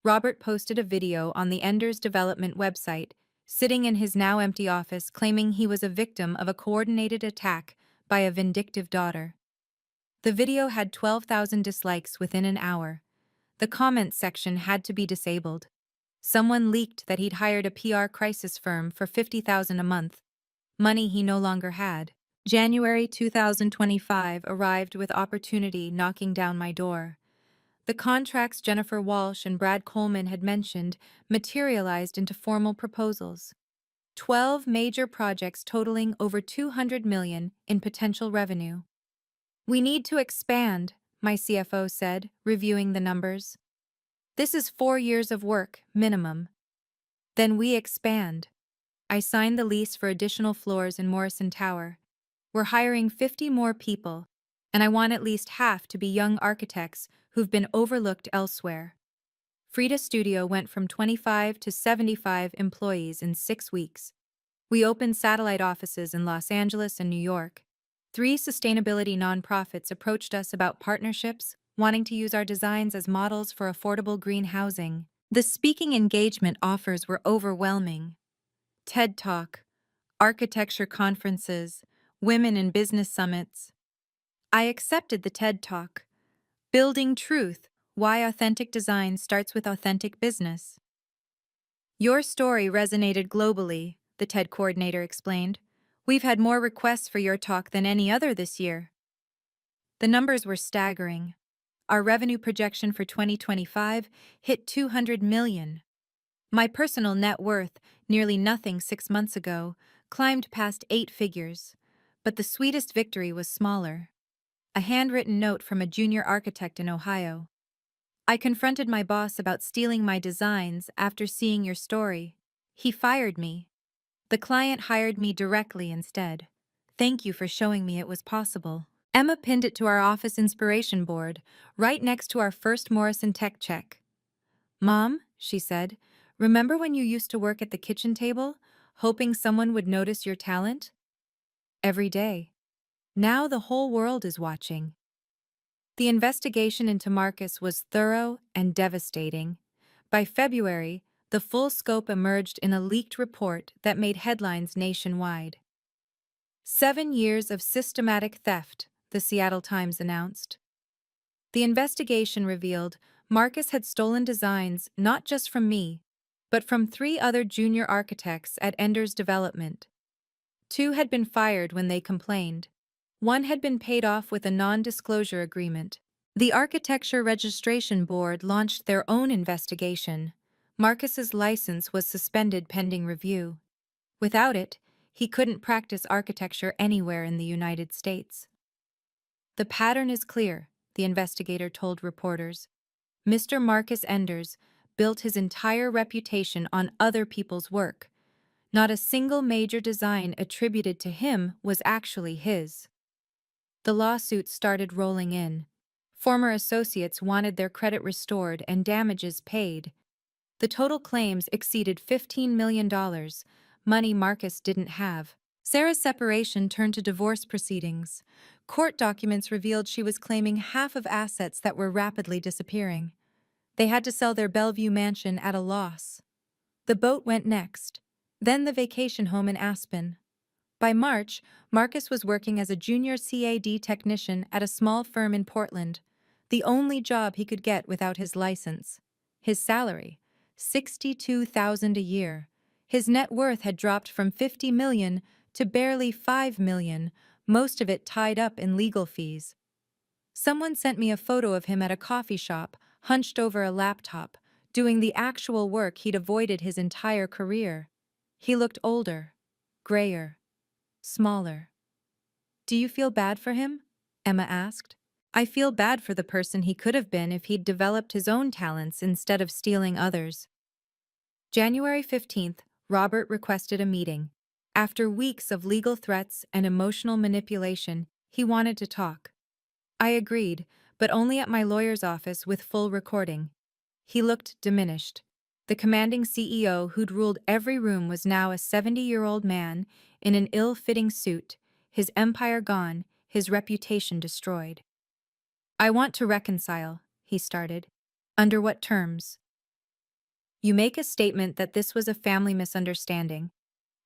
Robert posted a video on the Enders Development website, sitting in his now empty office claiming he was a victim of a coordinated attack by a vindictive daughter. The video had 12,000 dislikes within an hour. The comments section had to be disabled. Someone leaked that he'd hired a PR crisis firm for $50,000 a month, money he no longer had. January 2025 arrived with opportunity knocking down my door. The contracts Jennifer Walsh and Brad Coleman had mentioned materialized into formal proposals. 12 major projects totaling over $200 million in potential revenue. "We need to expand," my CFO said, reviewing the numbers. "This is 4 years of work, minimum." "Then we expand." I signed the lease for additional floors in Morrison Tower. "We're hiring 50 more people, and I want at least half to be young architects who've been overlooked elsewhere." Frida Studio went from 25 to 75 employees in 6 weeks. We opened satellite offices in Los Angeles and New York. 3 sustainability nonprofits approached us about partnerships, wanting to use our designs as models for affordable green housing. The speaking engagement offers were overwhelming. TED Talk, architecture conferences, women in business summits. I accepted the TED Talk. Building Truth: Why Authentic Design Starts with Authentic Business. "Your story resonated globally," the TED coordinator explained. "We've had more requests for your talk than any other this year." The numbers were staggering. Our revenue projection for 2025 hit $200 million. My personal net worth, nearly nothing 6 months ago, climbed past 8 figures. But the sweetest victory was smaller. A handwritten note from a junior architect in Ohio. "I confronted my boss about stealing my designs after seeing your story. He fired me. The client hired me directly instead. Thank you for showing me it was possible." Emma pinned it to our office inspiration board, right next to our first Morrison Tech check. "Mom," she said, "remember when you used to work at the kitchen table, hoping someone would notice your talent?" Every day. Now the whole world is watching. The investigation into Marcus was thorough and devastating. By February, the full scope emerged in a leaked report that made headlines nationwide. 7 years of systematic theft, the Seattle Times announced. The investigation revealed Marcus had stolen designs not just from me, but from 3 other junior architects at Enders Development. 2 had been fired when they complained. 1 had been paid off with a non-disclosure agreement. The Architecture Registration Board launched their own investigation. Marcus's license was suspended pending review. Without it, he couldn't practice architecture anywhere in the United States. "The pattern is clear," the investigator told reporters. "Mr. Marcus Enders built his entire reputation on other people's work. Not a single major design attributed to him was actually his." The lawsuits started rolling in. Former associates wanted their credit restored and damages paid. The total claims exceeded $15 million, money Marcus didn't have. Sarah's separation turned to divorce proceedings. Court documents revealed she was claiming half of assets that were rapidly disappearing. They had to sell their Bellevue mansion at a loss. The boat went next, then the vacation home in Aspen. By March, Marcus was working as a junior CAD technician at a small firm in Portland, the only job he could get without his license. His salary, $62,000 a year. His net worth had dropped from $50 million to barely $5 million, most of it tied up in legal fees. Someone sent me a photo of him at a coffee shop, hunched over a laptop, doing the actual work he'd avoided his entire career. He looked older, grayer, smaller. "Do you feel bad for him?" Emma asked. "I feel bad for the person he could have been if he'd developed his own talents instead of stealing others." January 15th, Robert requested a meeting. After weeks of legal threats and emotional manipulation, he wanted to talk. I agreed, but only at my lawyer's office with full recording. He looked diminished. The commanding CEO who'd ruled every room was now a 70-year-old man in an ill-fitting suit, his empire gone, his reputation destroyed. "I want to reconcile," he started. "Under what terms?" "You make a statement that this was a family misunderstanding.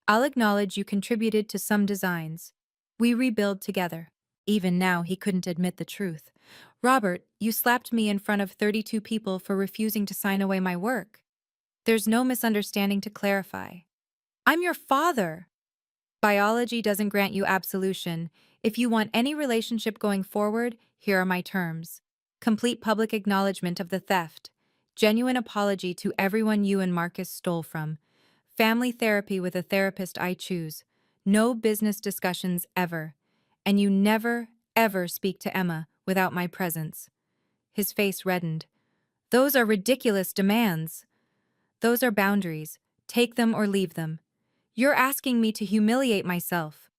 I'll acknowledge you contributed to some designs. We rebuild together." Even now, he couldn't admit the truth. "Robert, you slapped me in front of 32 people for refusing to sign away my work." There's no misunderstanding to clarify. I'm your father. Biology doesn't grant you absolution. If you want any relationship going forward, here are my terms. Complete public acknowledgement of the theft. Genuine apology to everyone you and Marcus stole from. Family therapy with a therapist I choose. No business discussions ever. And you never, ever speak to Emma without my presence. His face reddened. Those are ridiculous demands. Those are boundaries. Take them or leave them. You're asking me to humiliate myself.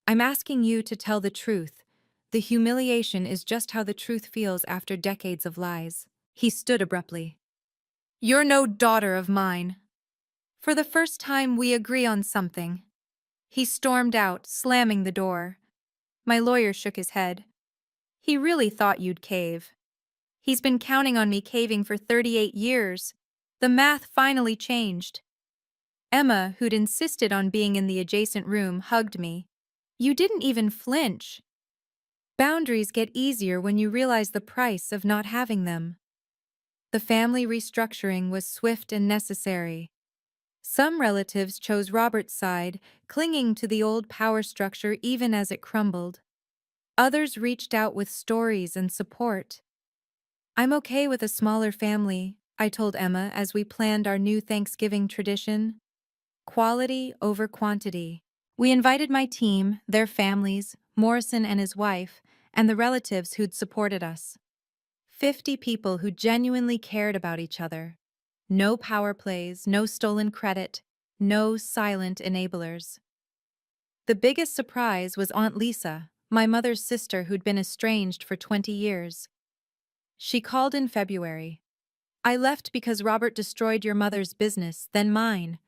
I'm asking you to tell the truth. The humiliation is just how the truth feels after decades of lies. He stood abruptly. You're no daughter of mine. For the first time, we agree on something. He stormed out, slamming the door. My lawyer shook his head. He really thought you'd cave. He's been counting on me caving for 38 years. The math finally changed. Emma, who'd insisted on being in the adjacent room, hugged me. You didn't even flinch. Boundaries get easier when you realize the price of not having them. The family restructuring was swift and necessary. Some relatives chose Robert's side, clinging to the old power structure even as it crumbled. Others reached out with stories and support. I'm okay with a smaller family, I told Emma as we planned our new Thanksgiving tradition. Quality over quantity. We invited my team, their families, Morrison and his wife, and the relatives who'd supported us. 50 people who genuinely cared about each other. No power plays, no stolen credit, no silent enablers. The biggest surprise was Aunt Lisa, my mother's sister who'd been estranged for 20 years. She called in February. I left because Robert destroyed your mother's business, then mine.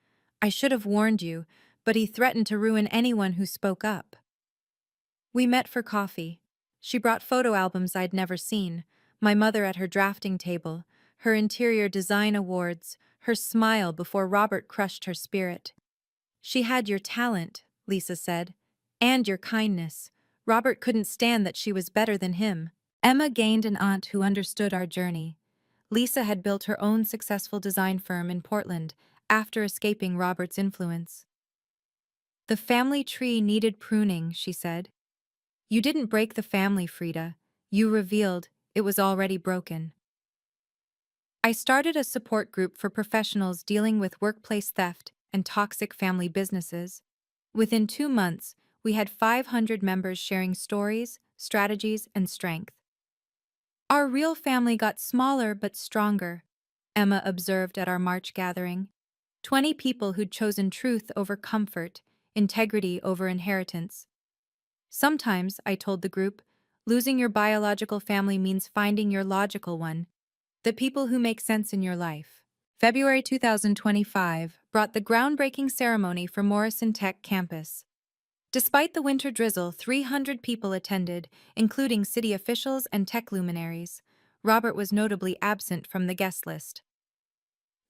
I should have warned you, but he threatened to ruin anyone who spoke up. We met for coffee. She brought photo albums I'd never seen, my mother at her drafting table, her interior design awards, her smile before Robert crushed her spirit. She had your talent, Lisa said, and your kindness. Robert couldn't stand that she was better than him. Emma gained an aunt who understood our journey. Lisa had built her own successful design firm in Portland after escaping Robert's influence. The family tree needed pruning, she said. You didn't break the family, Frida. You revealed it was already broken. I started a support group for professionals dealing with workplace theft and toxic family businesses. Within 2 months, we had 500 members sharing stories, strategies, and strength. Our real family got smaller but stronger, Emma observed at our March gathering. 20 people who'd chosen truth over comfort, integrity over inheritance. Sometimes, I told the group, losing your biological family means finding your logical one, the people who make sense in your life. February 2025 brought the groundbreaking ceremony for Morrison Tech campus. Despite the winter drizzle, 300 people attended, including city officials and tech luminaries. Robert was notably absent from the guest list.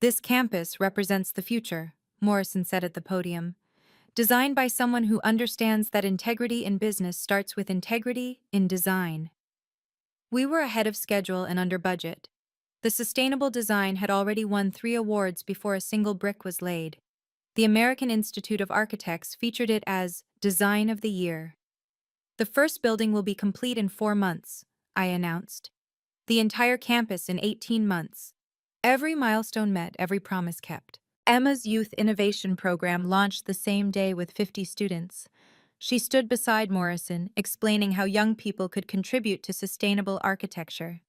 This campus represents the future, Morrison said at the podium. Designed by someone who understands that integrity in business starts with integrity in design. We were ahead of schedule and under budget. The sustainable design had already won 3 awards before a single brick was laid. The American Institute of Architects featured it as Design of the Year. The first building will be complete in 4 months, I announced. The entire campus in 18 months. Every milestone met, every promise kept. Emma's Youth Innovation Program launched the same day with 50 students. She stood beside Morrison, explaining how young people could contribute to sustainable architecture.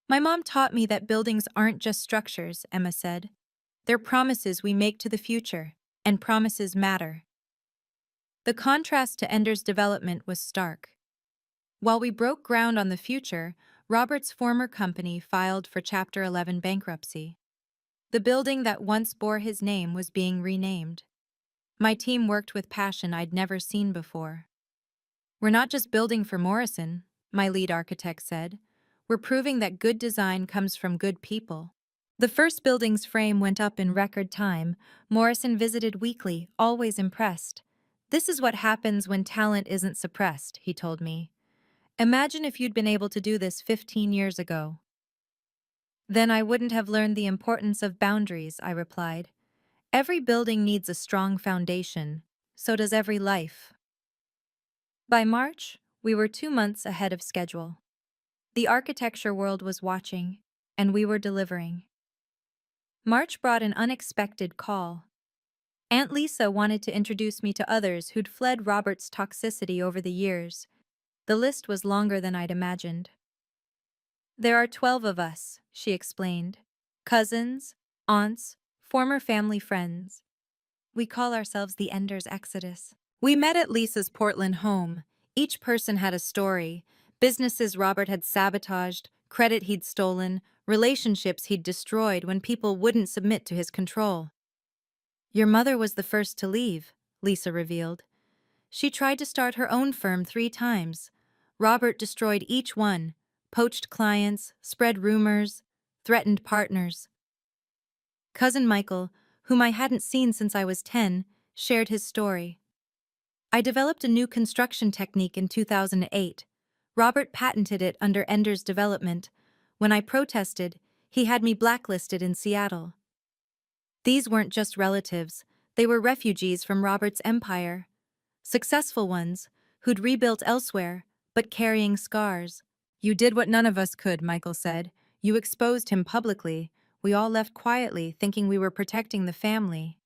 My mom taught me that buildings aren't just structures, Emma said. They're promises we make to the future, and promises matter. The contrast to Ender's development was stark. While we broke ground on the future, Robert's former company filed for Chapter 11 bankruptcy. The building that once bore his name was being renamed. My team worked with passion I'd never seen before. We're not just building for Morrison, my lead architect said. We're proving that good design comes from good people. The first building's frame went up in record time. Morrison visited weekly, always impressed. This is what happens when talent isn't suppressed, he told me. Imagine if you'd been able to do this 15 years ago. Then I wouldn't have learned the importance of boundaries, I replied. Every building needs a strong foundation. So does every life. By March, we were 2 months ahead of schedule. The architecture world was watching, and we were delivering. March brought an unexpected call. Aunt Lisa wanted to introduce me to others who'd fled Robert's toxicity over the years. The list was longer than I'd imagined. There are 12 of us, she explained. Cousins, aunts, former family friends. We call ourselves the Enders Exodus. We met at Lisa's Portland home. Each person had a story. Businesses Robert had sabotaged, credit he'd stolen, relationships he'd destroyed when people wouldn't submit to his control. Your mother was the first to leave, Lisa revealed. She tried to start her own firm 3 times. Robert destroyed each one, poached clients, spread rumors, threatened partners. Cousin Michael, whom I hadn't seen since I was 10, shared his story. I developed a new construction technique in 2008. Robert patented it under Ender's development. When I protested, he had me blacklisted in Seattle. These weren't just relatives, they were refugees from Robert's empire. Successful ones, who'd rebuilt elsewhere, but carrying scars. You did what none of us could, Michael said. You exposed him publicly. We all left quietly, thinking we were protecting the family.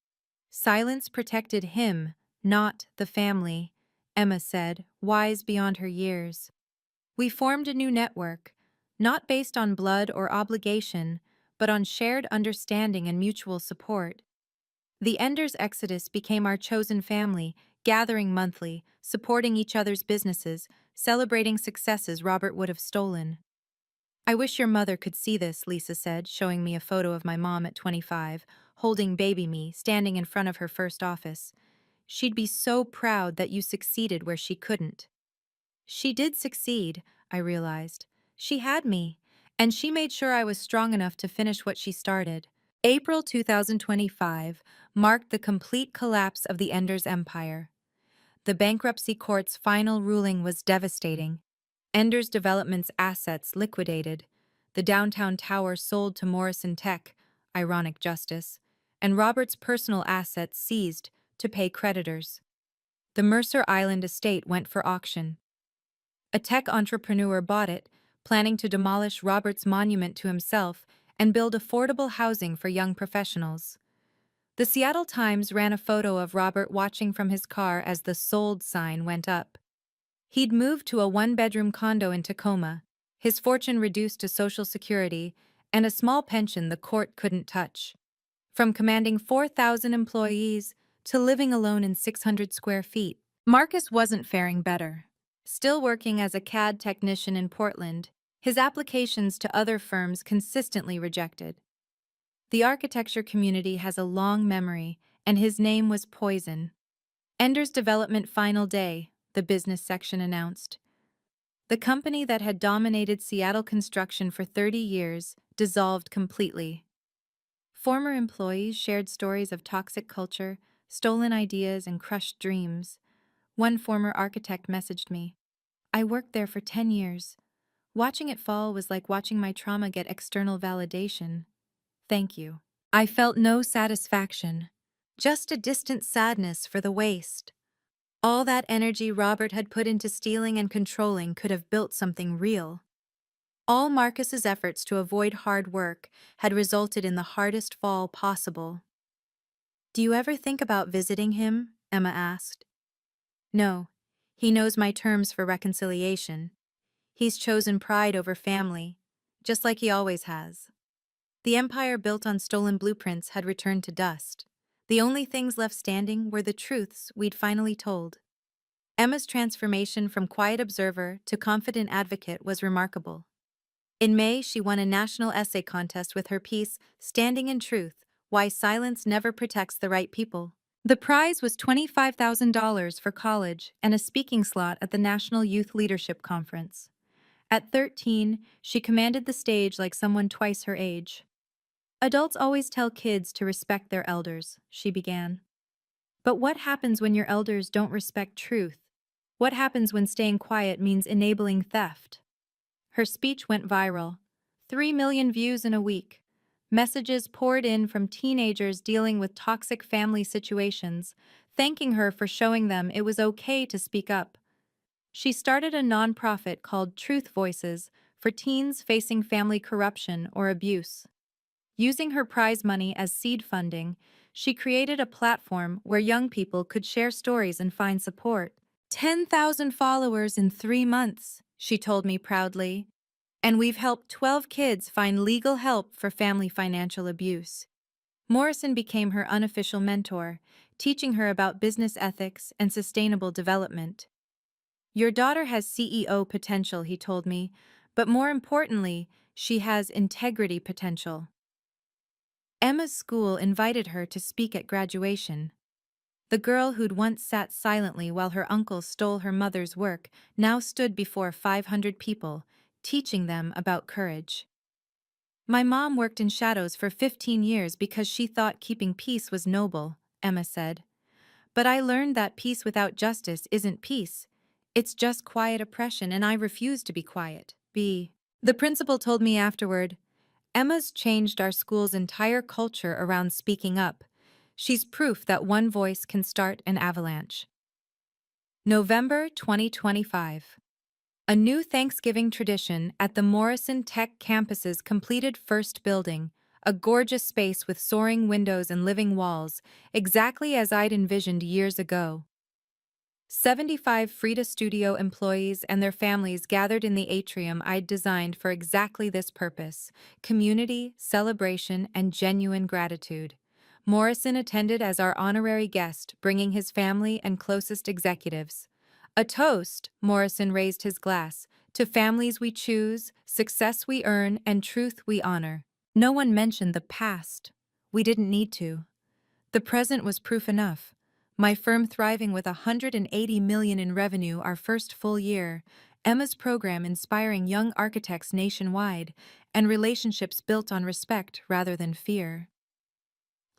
Silence protected him, not the family, Emma said, wise beyond her years. We formed a new network, not based on blood or obligation, but on shared understanding and mutual support. The Enders Exodus became our chosen family, gathering monthly, supporting each other's businesses, celebrating successes Robert would have stolen. I wish your mother could see this, Lisa said, showing me a photo of my mom at 25, holding baby me, standing in front of her first office. She'd be so proud that you succeeded where she couldn't. She did succeed, I realized. She had me, and she made sure I was strong enough to finish what she started. April 2025 marked the complete collapse of the Enders empire. The bankruptcy court's final ruling was devastating. Enders Development's assets liquidated, the downtown tower sold to Morrison Tech, ironic justice, and Robert's personal assets seized to pay creditors. The Mercer Island estate went for auction. A tech entrepreneur bought it, planning to demolish Robert's monument to himself and build affordable housing for young professionals. The Seattle Times ran a photo of Robert watching from his car as the sold sign went up. He'd moved to a 1-bedroom condo in Tacoma, his fortune reduced to Social Security, and a small pension the court couldn't touch. From commanding 4,000 employees to living alone in 600 square feet, Marcus wasn't faring better. Still working as a CAD technician in Portland, his applications to other firms consistently rejected. The architecture community has a long memory, and his name was poison. Enders Development final day, the business section announced. The company that had dominated Seattle construction for 30 years dissolved completely. Former employees shared stories of toxic culture, stolen ideas, and crushed dreams. One former architect messaged me. I worked there for 10 years. Watching it fall was like watching my trauma get external validation. Thank you. I felt no satisfaction, just a distant sadness for the waste. All that energy Robert had put into stealing and controlling could have built something real. All Marcus's efforts to avoid hard work had resulted in the hardest fall possible. Do you ever think about visiting him? Emma asked. No. He knows my terms for reconciliation. He's chosen pride over family, just like he always has. The empire built on stolen blueprints had returned to dust. The only things left standing were the truths we'd finally told. Emma's transformation from quiet observer to confident advocate was remarkable. In May, she won a national essay contest with her piece, Standing in Truth, Why Silence Never Protects the Right People. The prize was $25,000 for college and a speaking slot at the National Youth Leadership Conference. At 13, she commanded the stage like someone twice her age. Adults always tell kids to respect their elders, she began. But what happens when your elders don't respect truth? What happens when staying quiet means enabling theft? Her speech went viral. 3 million views in a week. Messages poured in from teenagers dealing with toxic family situations, thanking her for showing them it was okay to speak up. She started a nonprofit called Truth Voices for teens facing family corruption or abuse. Using her prize money as seed funding, she created a platform where young people could share stories and find support. 10,000 followers in 3 months, she told me proudly. And we've helped 12 kids find legal help for family financial abuse. Morrison became her unofficial mentor, teaching her about business ethics and sustainable development. Your daughter has CEO potential, he told me, but more importantly, she has integrity potential. Emma's school invited her to speak at graduation. The girl who'd once sat silently while her uncle stole her mother's work now stood before 500 people, teaching them about courage. My mom worked in shadows for 15 years because she thought keeping peace was noble, Emma said. But I learned that peace without justice isn't peace. It's just quiet oppression, and I refuse to be quiet. The principal told me afterward, Emma's changed our school's entire culture around speaking up. She's proof that one voice can start an avalanche. November 2025. A new Thanksgiving tradition at the Morrison Tech campus's completed first building, a gorgeous space with soaring windows and living walls, exactly as I'd envisioned years ago. 75 Frida Studio employees and their families gathered in the atrium I'd designed for exactly this purpose: community, celebration, and genuine gratitude. Morrison attended as our honorary guest, bringing his family and closest executives. A toast, Morrison raised his glass, to families we choose, success we earn, and truth we honor. No one mentioned the past. We didn't need to. The present was proof enough. My firm thriving with 180 million in revenue our first full year, Emma's program inspiring young architects nationwide, and relationships built on respect rather than fear.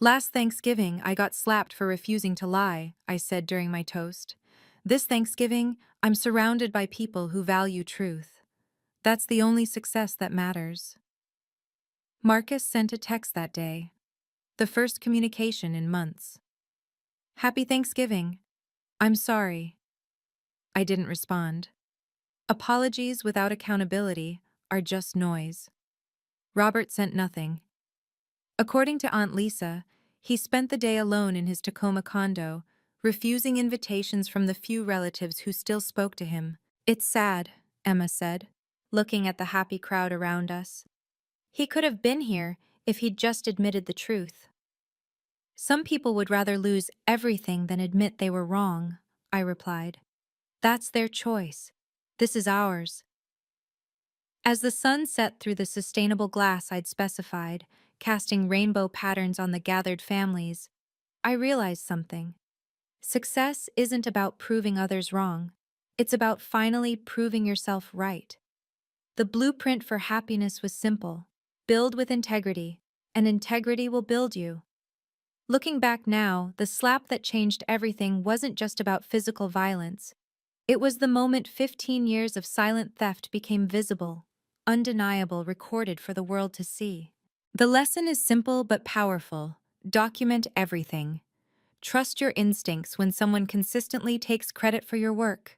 Last Thanksgiving, I got slapped for refusing to lie, I said during my toast. This Thanksgiving, I'm surrounded by people who value truth. That's the only success that matters. Marcus sent a text that day, the first communication in months. Happy Thanksgiving. I'm sorry. I didn't respond. Apologies without accountability are just noise. Robert sent nothing. According to Aunt Lisa, he spent the day alone in his Tacoma condo, refusing invitations from the few relatives who still spoke to him. It's sad, Emma said, looking at the happy crowd around us. He could have been here if he'd just admitted the truth. Some people would rather lose everything than admit they were wrong, I replied. That's their choice. This is ours. As the sun set through the sustainable glass I'd specified, casting rainbow patterns on the gathered families, I realized something. Success isn't about proving others wrong. It's about finally proving yourself right. The blueprint for happiness was simple. Build with integrity, and integrity will build you. Looking back now, the slap that changed everything wasn't just about physical violence. It was the moment 15 years of silent theft became visible, undeniable, recorded for the world to see. The lesson is simple but powerful. Document everything. Trust your instincts when someone consistently takes credit for your work.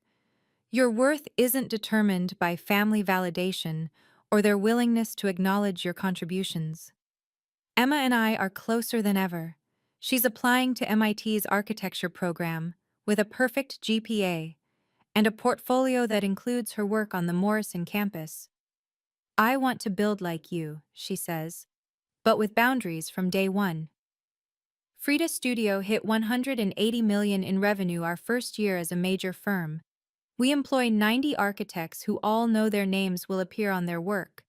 Your worth isn't determined by family validation or their willingness to acknowledge your contributions. Emma and I are closer than ever. She's applying to MIT's architecture program with a perfect GPA and a portfolio that includes her work on the Morrison campus. I want to build like you, she says, but with boundaries from day one. Frida Studio hit 180 million in revenue our first year as a major firm. We employ 90 architects who all know their names will appear on their work.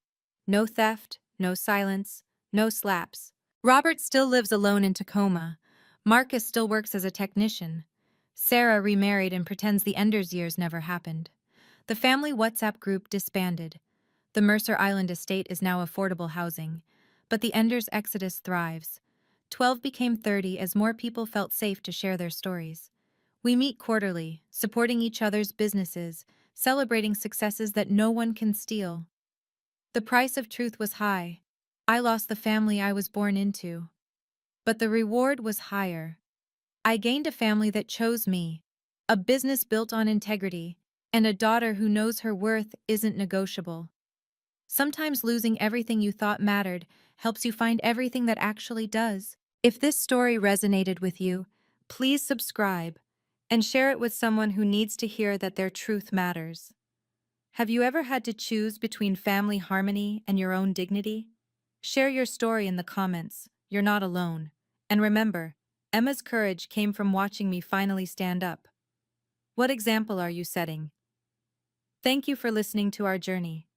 No theft, no silence, no slaps. Robert still lives alone in Tacoma. Marcus still works as a technician. Sarah remarried and pretends the Enders years never happened. The family WhatsApp group disbanded. The Mercer Island estate is now affordable housing. But the Enders exodus thrives. 12 became 30 as more people felt safe to share their stories. We meet quarterly, supporting each other's businesses, celebrating successes that no one can steal. The price of truth was high. I lost the family I was born into. But the reward was higher. I gained a family that chose me, a business built on integrity, and a daughter who knows her worth isn't negotiable. Sometimes losing everything you thought mattered helps you find everything that actually does. If this story resonated with you, please subscribe and share it with someone who needs to hear that their truth matters. Have you ever had to choose between family harmony and your own dignity? Share your story in the comments. You're not alone. And remember, Emma's courage came from watching me finally stand up. What example are you setting? Thank you for listening to our journey.